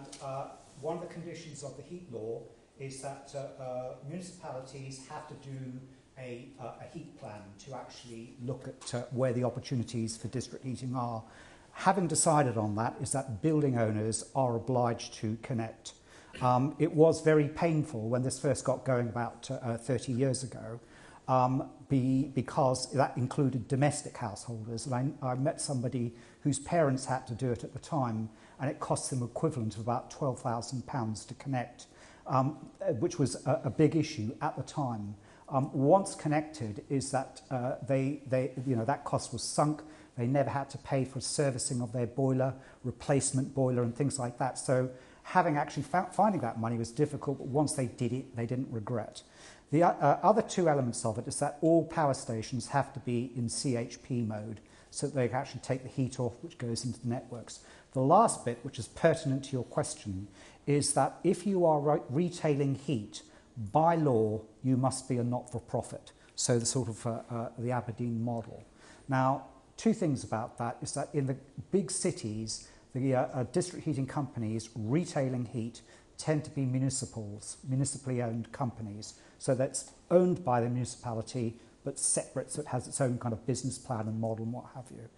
S6: one of the conditions of the heat law is that municipalities have to do a heat plan to actually look at where the opportunities for district heating are. Having decided on that is that building owners are obliged to connect. It was very painful when this first got going about 30 years ago because that included domestic householders. And I met somebody whose parents had to do it at the time, and it cost them equivalent of about £12,000 to connect, which was a big issue at the time. Once connected is that that cost was sunk. They never had to pay for servicing of their boiler, replacement boiler and things like that. So having actually finding that money was difficult, but once they did it, they didn't regret. The other two elements of it is that all power stations have to be in CHP mode so that they can actually take the heat off, which goes into the networks. The last bit, which is pertinent to your question, is that if you are retailing heat, by law, you must be a not-for-profit, so the sort of the Aberdeen model. Now, two things about that is that in the big cities, the district heating companies retailing heat tend to be municipally owned companies. So that's owned by the municipality, but separate, so it has its own kind of business plan and model and what have you.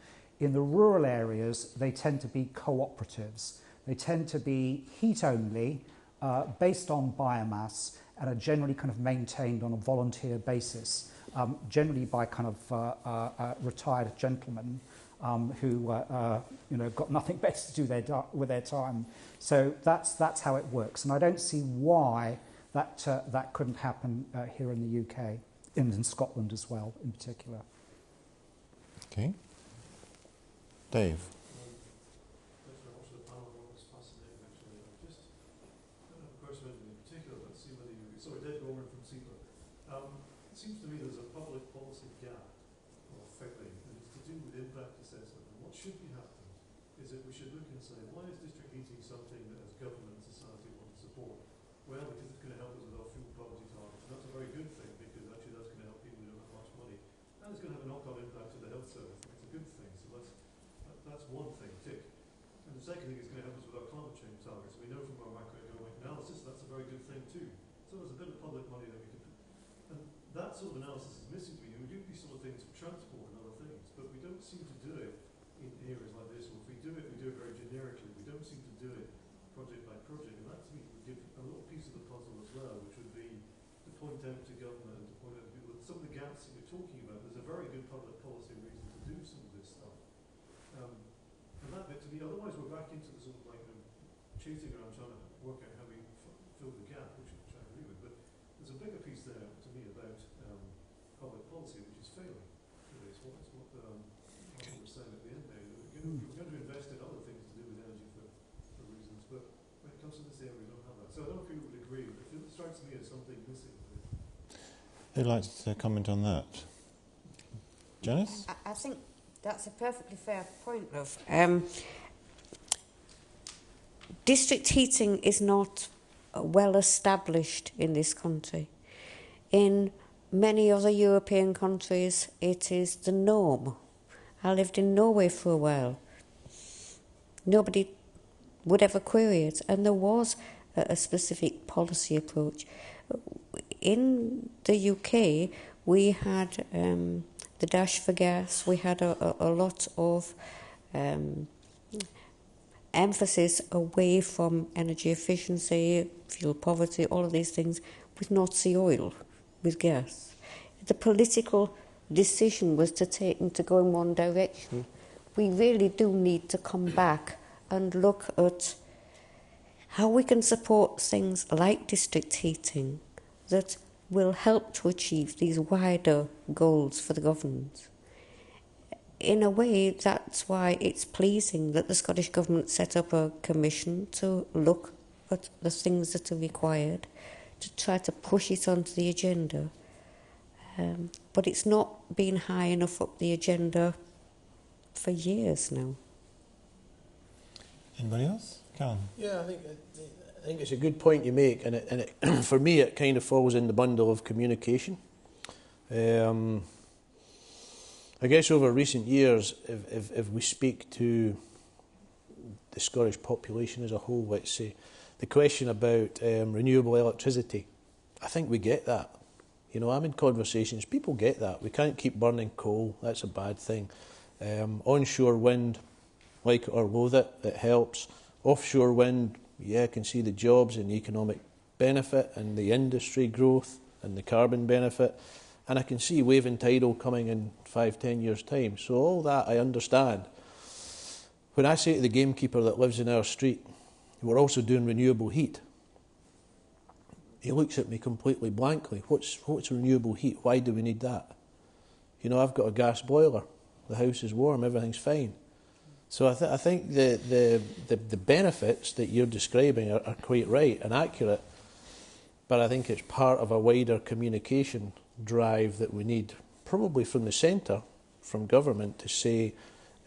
S6: In the rural areas, they tend to be cooperatives. They tend to be heat only, based on biomass, and are generally kind of maintained on a volunteer basis, generally by kind of retired gentlemen who got nothing better to do with their time. So that's how it works, and I don't see why that couldn't happen here in the UK, in Scotland as well, in particular.
S1: okay. Dave.
S8: Thanks very much for the panel. It was fascinating, actually. I just don't have a question in particular, but see whether you... Sorry, Dave Gorman from CEPA. It seems to me there's a public policy gap, or failing, and it's to do with impact assessment. And what should be happening is that we should look and say, why is district heating something that as government and society want to support? Well, because it's going to help us with our fuel poverty targets. And that's a very good thing, because actually that's going to help people who don't have much money. And it's going to have a knock-on impact to the health service. It's a good thing. So that's one thing, tick. And the second thing is going to help us with our climate change targets. We know from our macroeconomic analysis that's a very good thing too. So there's a bit of public money that we can put. And that sort of analysis is missing to me. We do these sort of things for transport and other things, but we don't seem to do it in areas like this. Or if we do it very generically. We don't seem to do it project by project. And that to me would give a little piece of the puzzle as well, which would be to point out to government and to point out to people that some of the gaps that we're talking about, there's a very good public policy reason to do some of this stuff. And that bit to me, otherwise we're back into the sort of like chasing around trying to work out how we fill the gap, which I agree with. But there's a bigger piece there to me about public policy, which is failing. Really. It's what Michael was saying at the end there. We're going to invest in other things to do with energy for reasons, but when it comes to missing.
S1: Who'd like to comment on that? Janice?
S2: I think that's a perfectly fair point, love. District heating is not well established in this country. In many other European countries, it is the norm. I lived in Norway for a while. Nobody would ever query it, and there was a specific policy approach. In the UK, we had the Dash for Gas. We had a lot of emphasis away from energy efficiency, fuel poverty, all of these things, with North Sea oil, with gas. The political decision was to go in one direction. We really do need to come back and look at how we can support things like district heating that will help to achieve these wider goals for the government. In a way, that's why it's pleasing that the Scottish Government set up a commission to look at the things that are required, to try to push it onto the agenda. But it's not been high enough up the agenda for years now.
S1: Anybody else? Callum?
S3: Yeah, I think it's a good point you make, and it for me it kind of falls in the bundle of communication. I guess over recent years, if we speak to the Scottish population as a whole, let's say, the question about renewable electricity, I think we get that. You know, I'm in conversations, people get that. We can't keep burning coal, that's a bad thing. Onshore wind, like it or loathe it, it helps. Offshore wind, yeah, I can see the jobs and the economic benefit and the industry growth and the carbon benefit. And I can see wave and tidal coming in 5-10 years' time. So all that I understand. When I say to the gamekeeper that lives in our street, we're also doing renewable heat, he looks at me completely blankly. What's renewable heat? Why do we need that? You know, I've got a gas boiler. The house is warm. Everything's fine. So I think the benefits that you're describing are quite right and accurate. But I think it's part of a wider communication drive that we need, probably from the centre, from government, to say,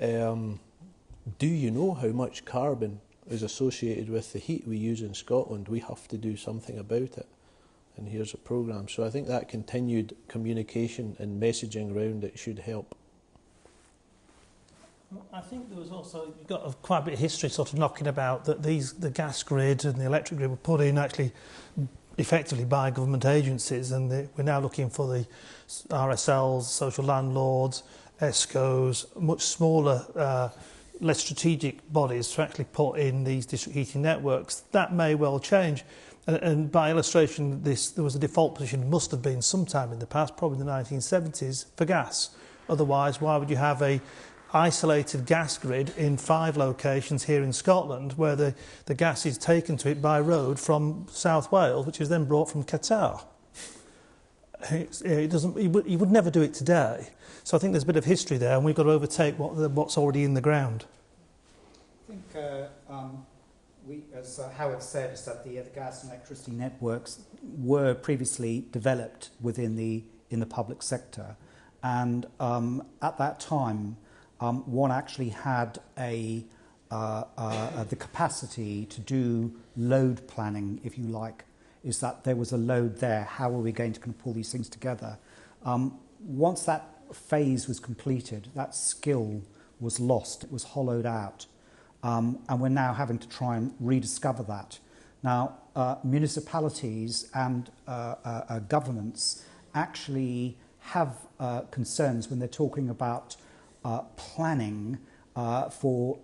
S3: do you know how much carbon is associated with the heat we use in Scotland? We have to do something about it. And here's a programme. So I think that continued communication and messaging around it should help.
S4: I think there was also, you've got quite a bit of history sort of knocking about that the gas grid and the electric grid were put in actually effectively by government agencies, and we're now looking for the RSLs, social landlords, ESCOs, much smaller, less strategic bodies to actually put in these district heating networks. That may well change. And by illustration, there was a default position, must have been sometime in the past, probably in the 1970s, for gas. Otherwise, why would you have a isolated gas grid in 5 locations here in Scotland where the gas is taken to it by road from South Wales, which is then brought from Qatar? You would never do it today. So I think there's a bit of history there, and we've got to overtake what's already in the ground.
S6: I think as Howard said, is that the gas and electricity networks were previously developed in the public sector, and at that time, one actually had the capacity to do load planning, if you like, is that there was a load there. How are we going to kind of pull these things together? Once that phase was completed, that skill was lost, it was hollowed out, and we're now having to try and rediscover that. Now, municipalities and governments actually have concerns when they're talking about planning for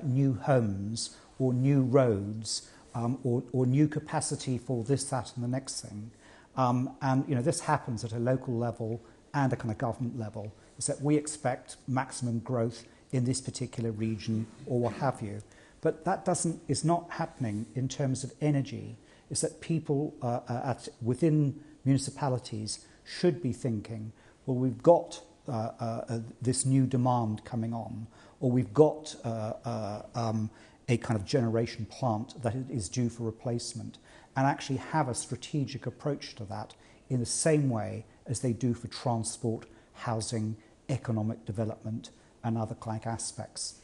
S6: new homes or new roads or new capacity for this, that and the next thing. And you know, this happens at a local level and a kind of government level, is that we expect maximum growth in this particular region or what have you. But that is not happening in terms of energy. Is that people within municipalities should be thinking, well, we've got this new demand coming on, or we've got a kind of generation plant that it is due for replacement, and actually have a strategic approach to that in the same way as they do for transport, housing, economic development and other like aspects.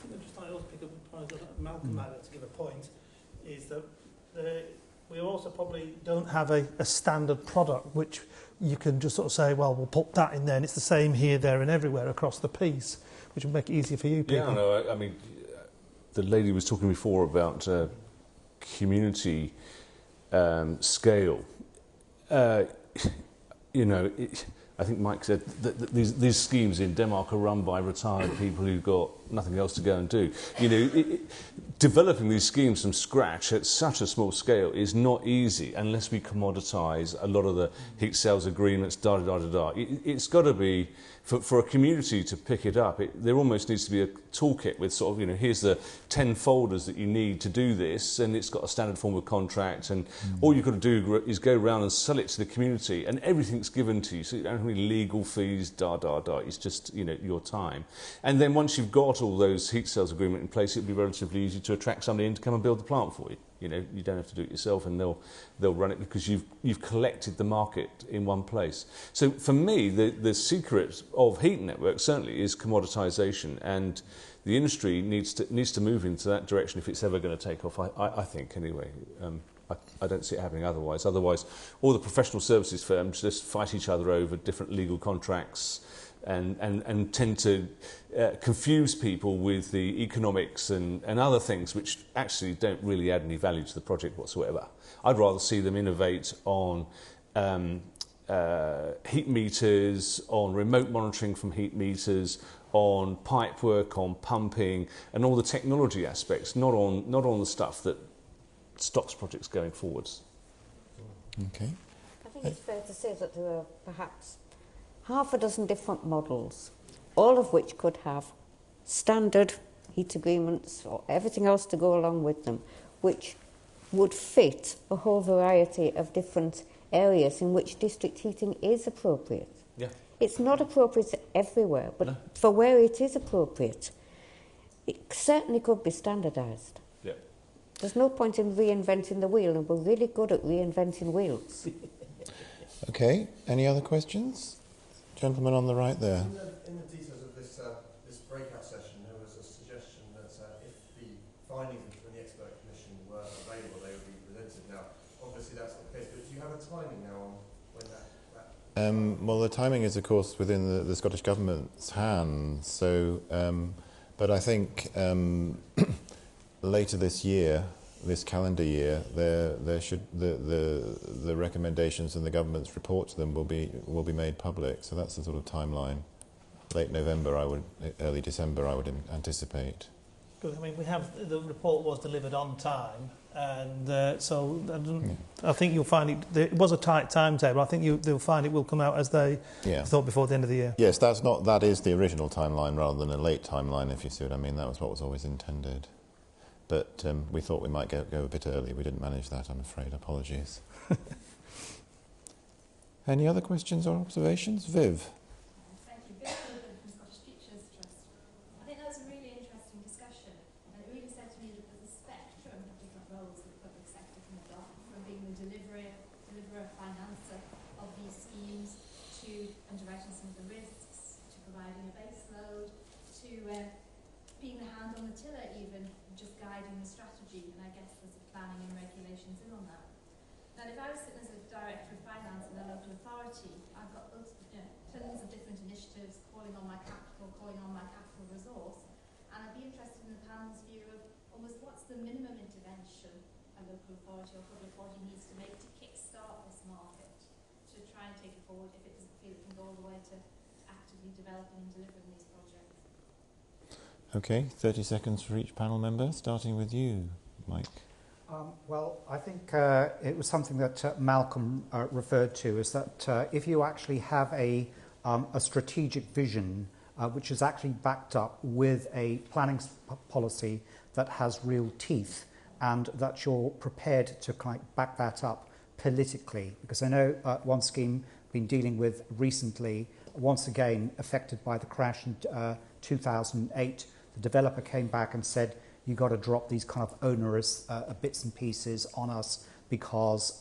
S4: I'd just like to also pick up on the point that Malcolm added to give a point, is that we also probably don't have a standard product which you can just sort of say, well, we'll put that in there and it's the same here, there and everywhere across the piece, which will make it easier for you people.
S5: Yeah, no, I mean, the lady was talking before about community scale. I think Mike said that these schemes in Denmark are run by retired people who've got nothing else to go and do. Developing these schemes from scratch at such a small scale is not easy unless we commoditise a lot of the heat sales agreements, It's got to be, for a community to pick it up, there almost needs to be a toolkit with sort of, here's the 10 folders that you need to do this, and it's got a standard form of contract, and all you've got to do is go around and sell it to the community, and everything's given to you, so you don't have any legal fees, it's just, your time. And then once you've got all those heat sales agreement in place, it'll be relatively easy to attract somebody in to come and build the plant for you. You don't have to do it yourself, and they'll run it because you've collected the market in one place. So for me, the secret of heat networks certainly is commoditisation, and the industry needs to move into that direction if it's ever going to take off. I think anyway. I don't see it happening otherwise. Otherwise, all the professional services firms just fight each other over different legal contracts and tend to confuse people with the economics and other things which actually don't really add any value to the project whatsoever. I'd rather see them innovate on heat meters, on remote monitoring from heat meters, on pipe work, on pumping, and all the technology aspects, not on the stuff that stops projects going forwards.
S1: Okay.
S2: I think it's fair to say that there are perhaps half a dozen different models, all of which could have standard heat agreements or everything else to go along with them, which would fit a whole variety of different areas in which district heating is appropriate.
S5: Yeah.
S2: It's not appropriate everywhere, but
S5: No.
S2: for where it is appropriate, it certainly could be standardised.
S5: Yeah.
S2: There's no point in reinventing the wheel, and we're really good at reinventing wheels.
S1: Okay, any other questions? Gentleman on the right there.
S9: In the details of this breakout session, there was a suggestion that if the findings from the expert commission were available, they would be presented. Now, obviously that's not the case, but do you have a timing now on when that
S1: Well, the timing is, of course, within the Scottish Government's hands. So, but I think later this year, this calendar year, there should the recommendations in the government's report to them will be made public. So that's the sort of timeline. Late November, early December, I would anticipate.
S4: Good. I mean, the report was delivered on time, and I think you'll find it was a tight timetable. I think they'll find it will come out as they thought before the end of the year.
S1: Yes, that is the original timeline rather than a late timeline, if you see what I mean. That was what was always intended. But we thought we might go a bit early. We didn't manage that, I'm afraid. Apologies. Any other questions or observations? Viv?
S10: Thank you. Viv Sullivan from Scottish Futures Trust. I think that was a really interesting discussion, and it really said to me that there's a spectrum of different roles that the public sector can adopt, from being the deliverer, financer of these schemes, to underwriting some of the risks, to providing a base load, to being the hand on the tiller even, just guiding the strategy, and I guess there's planning and regulations in on that. Now, if I was sitting as a director of finance in a local authority, I've got tons of different initiatives calling on my capital resource, and I'd be interested in the panel's view of almost what's the minimum intervention a local authority or public body needs to make to kickstart this market, to try and take it forward if it doesn't feel it can go all the way to actively developing and delivering these projects.
S1: Okay, 30 seconds for each panel member, starting with you, Mike.
S6: Well, I think it was something that Malcolm referred to, is that if you actually have a strategic vision which is actually backed up with a planning policy that has real teeth, and that you're prepared to back that up politically, because I know one scheme been dealing with recently, once again affected by the crash in 2008, the developer came back and said, you got to drop these kind of onerous bits and pieces on us because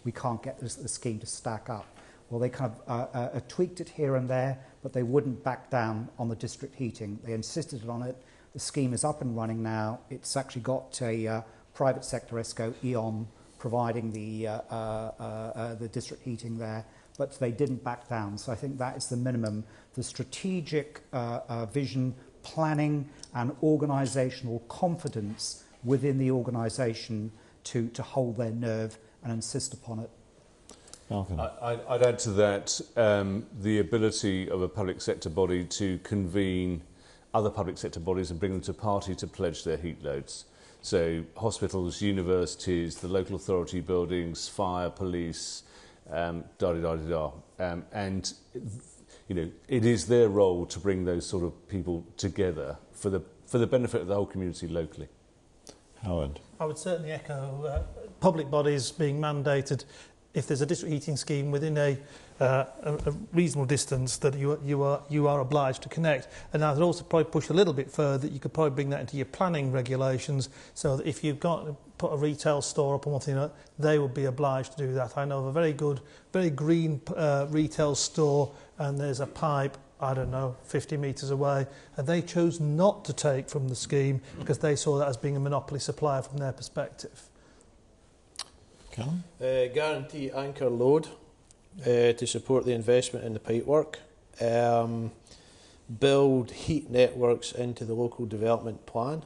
S6: we can't get the scheme to stack up. Well, they kind of tweaked it here and there, but they wouldn't back down on the district heating. They insisted on it. The scheme is up and running now. It's actually got a private sector ESCO, E.ON, providing the district heating there, but they didn't back down. So I think that is the minimum. The strategic vision, planning and organisational confidence within the organisation to hold their nerve and insist upon it.
S5: I'd add to that the ability of a public sector body to convene other public sector bodies and bring them to party to pledge their heat loads. So hospitals, universities, the local authority buildings, fire, police, and you know, it is their role to bring those sort of people together for the benefit of the whole community locally.
S1: Howard.
S4: I would certainly echo public bodies being mandated, if there's a district heating scheme within a reasonable distance, that you are obliged to connect. And I would also probably push a little bit further that you could probably bring that into your planning regulations, so that if you've got to put a retail store up or something, they would be obliged to do that. I know of a very good, very green retail store, and there's a pipe, I don't know, 50 metres away, and they chose not to take from the scheme because they saw that as being a monopoly supplier from their perspective.
S1: Callum?
S3: Guarantee anchor load to support the investment in the pipework. Build heat networks into the local development plan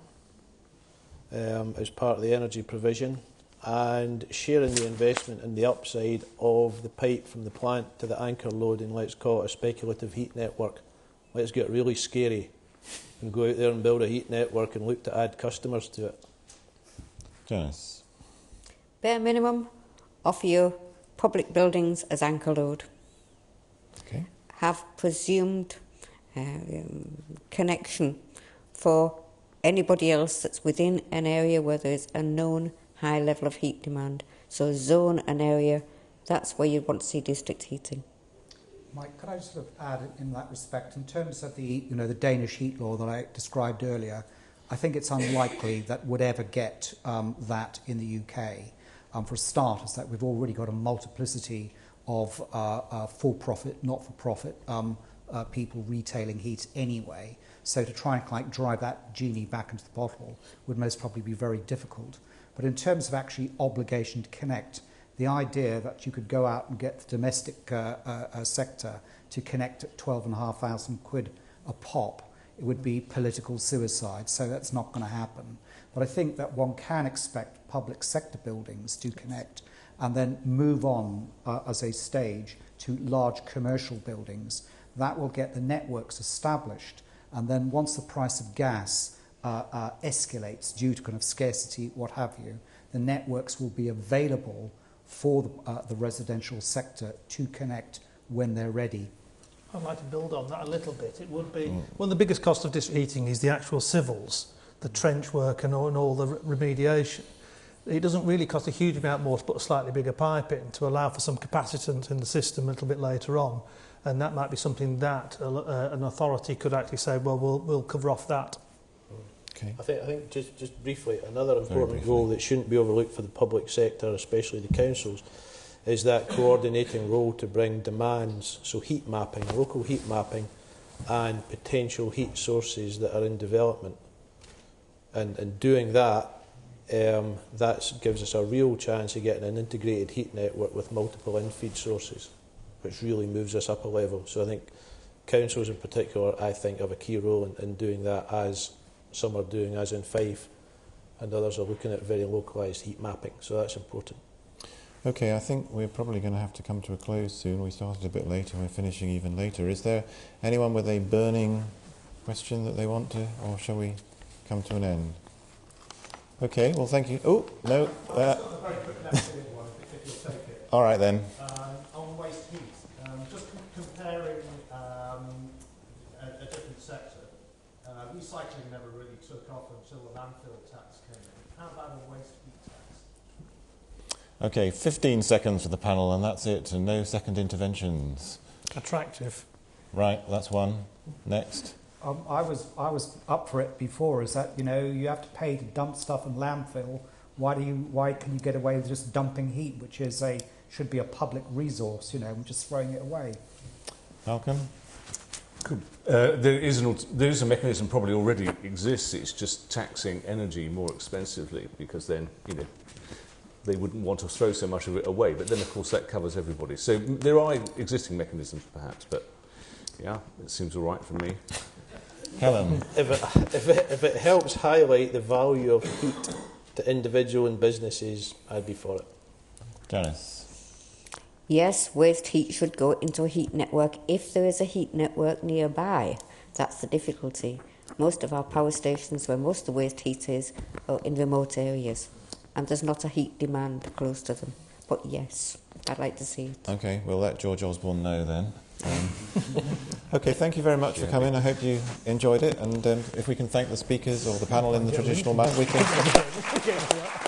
S3: as part of the energy provision, and sharing the investment in the upside of the pipe from the plant to the anchor load, and let's call it a speculative heat network. Let's get really scary and go out there and build a heat network and look to add customers to it.
S1: Janice?
S2: Bare minimum, offer your public buildings as anchor load.
S1: Okay.
S2: Have presumed connection for anybody else that's within an area where there's a known high level of heat demand. So zone an area, that's where you want to see district heating.
S6: Mike, could I just sort of add in that respect, in terms of the Danish heat law that I described earlier, I think it's unlikely that would ever get that in the UK. For starters, that we've already got a multiplicity of for-profit, not-for-profit people retailing heat anyway. So to try and drive that genie back into the bottle would most probably be very difficult. But in terms of actually obligation to connect, the idea that you could go out and get the domestic sector to connect at £12,500 a pop, it would be political suicide. So that's not going to happen. But I think that one can expect public sector buildings to connect and then move on as a stage to large commercial buildings. That will get the networks established, and then once the price of gas escalates due to kind of scarcity, what have you, the networks will be available for the residential sector to connect when they're ready.
S4: I'd like to build on that a little bit. It would be one of the biggest costs of district heating is the actual civils, the trench work and all the remediation. It doesn't really cost a huge amount more to put a slightly bigger pipe in to allow for some capacitance in the system a little bit later on, and that might be something that an authority could actually say, well, we'll cover off that.
S1: Okay.
S3: I think just briefly, another important role that shouldn't be overlooked for the public sector, especially the councils, is that coordinating role to bring demands, so heat mapping, local heat mapping, and potential heat sources that are in development. And doing that, that gives us a real chance of getting an integrated heat network with multiple in-feed sources, which really moves us up a level. So I think councils in particular, I think, have a key role in doing that, as some are doing, as in Fife, and others are looking at very localised heat mapping. So that's important.
S1: Okay, I think we're probably going to have to come to a close soon. We started a bit later, we're finishing even later. Is there anyone with a burning question that they want to, or shall we come to an end? Okay, well, thank you. Oh, no. All right, then.
S8: On waste heat, just comparing a different sector, recycling never really took off until the landfill tax came in. How about a waste heat tax?
S1: Okay, 15 seconds for the panel, and that's it, and no second interventions.
S4: Attractive.
S1: Right, that's one. Next.
S6: I was up for it before. Is that, you know, you have to pay to dump stuff in landfill. Why can you get away with just dumping heat, which should be a public resource, you know, and just throwing it away?
S1: Malcolm?
S5: There is a mechanism probably already exists. It's just taxing energy more expensively, because then, you know, they wouldn't want to throw so much of it away. But then, of course, that covers everybody. So there are existing mechanisms, perhaps, but yeah, it seems all right for me.
S1: Helen?
S3: If it helps highlight the value of heat to individual and businesses, I'd be for it.
S1: Janice?
S2: Yes, waste heat should go into a heat network if there is a heat network nearby. That's the difficulty. Most of our power stations, where most of the waste heat is, are in remote areas, and there's not a heat demand close to them. But yes, I'd like to see it.
S1: Okay, we'll let George Osborne know then. Okay, thank you very much for coming. I hope you enjoyed it, and if we can thank the speakers or the panel in the traditional manner, we can...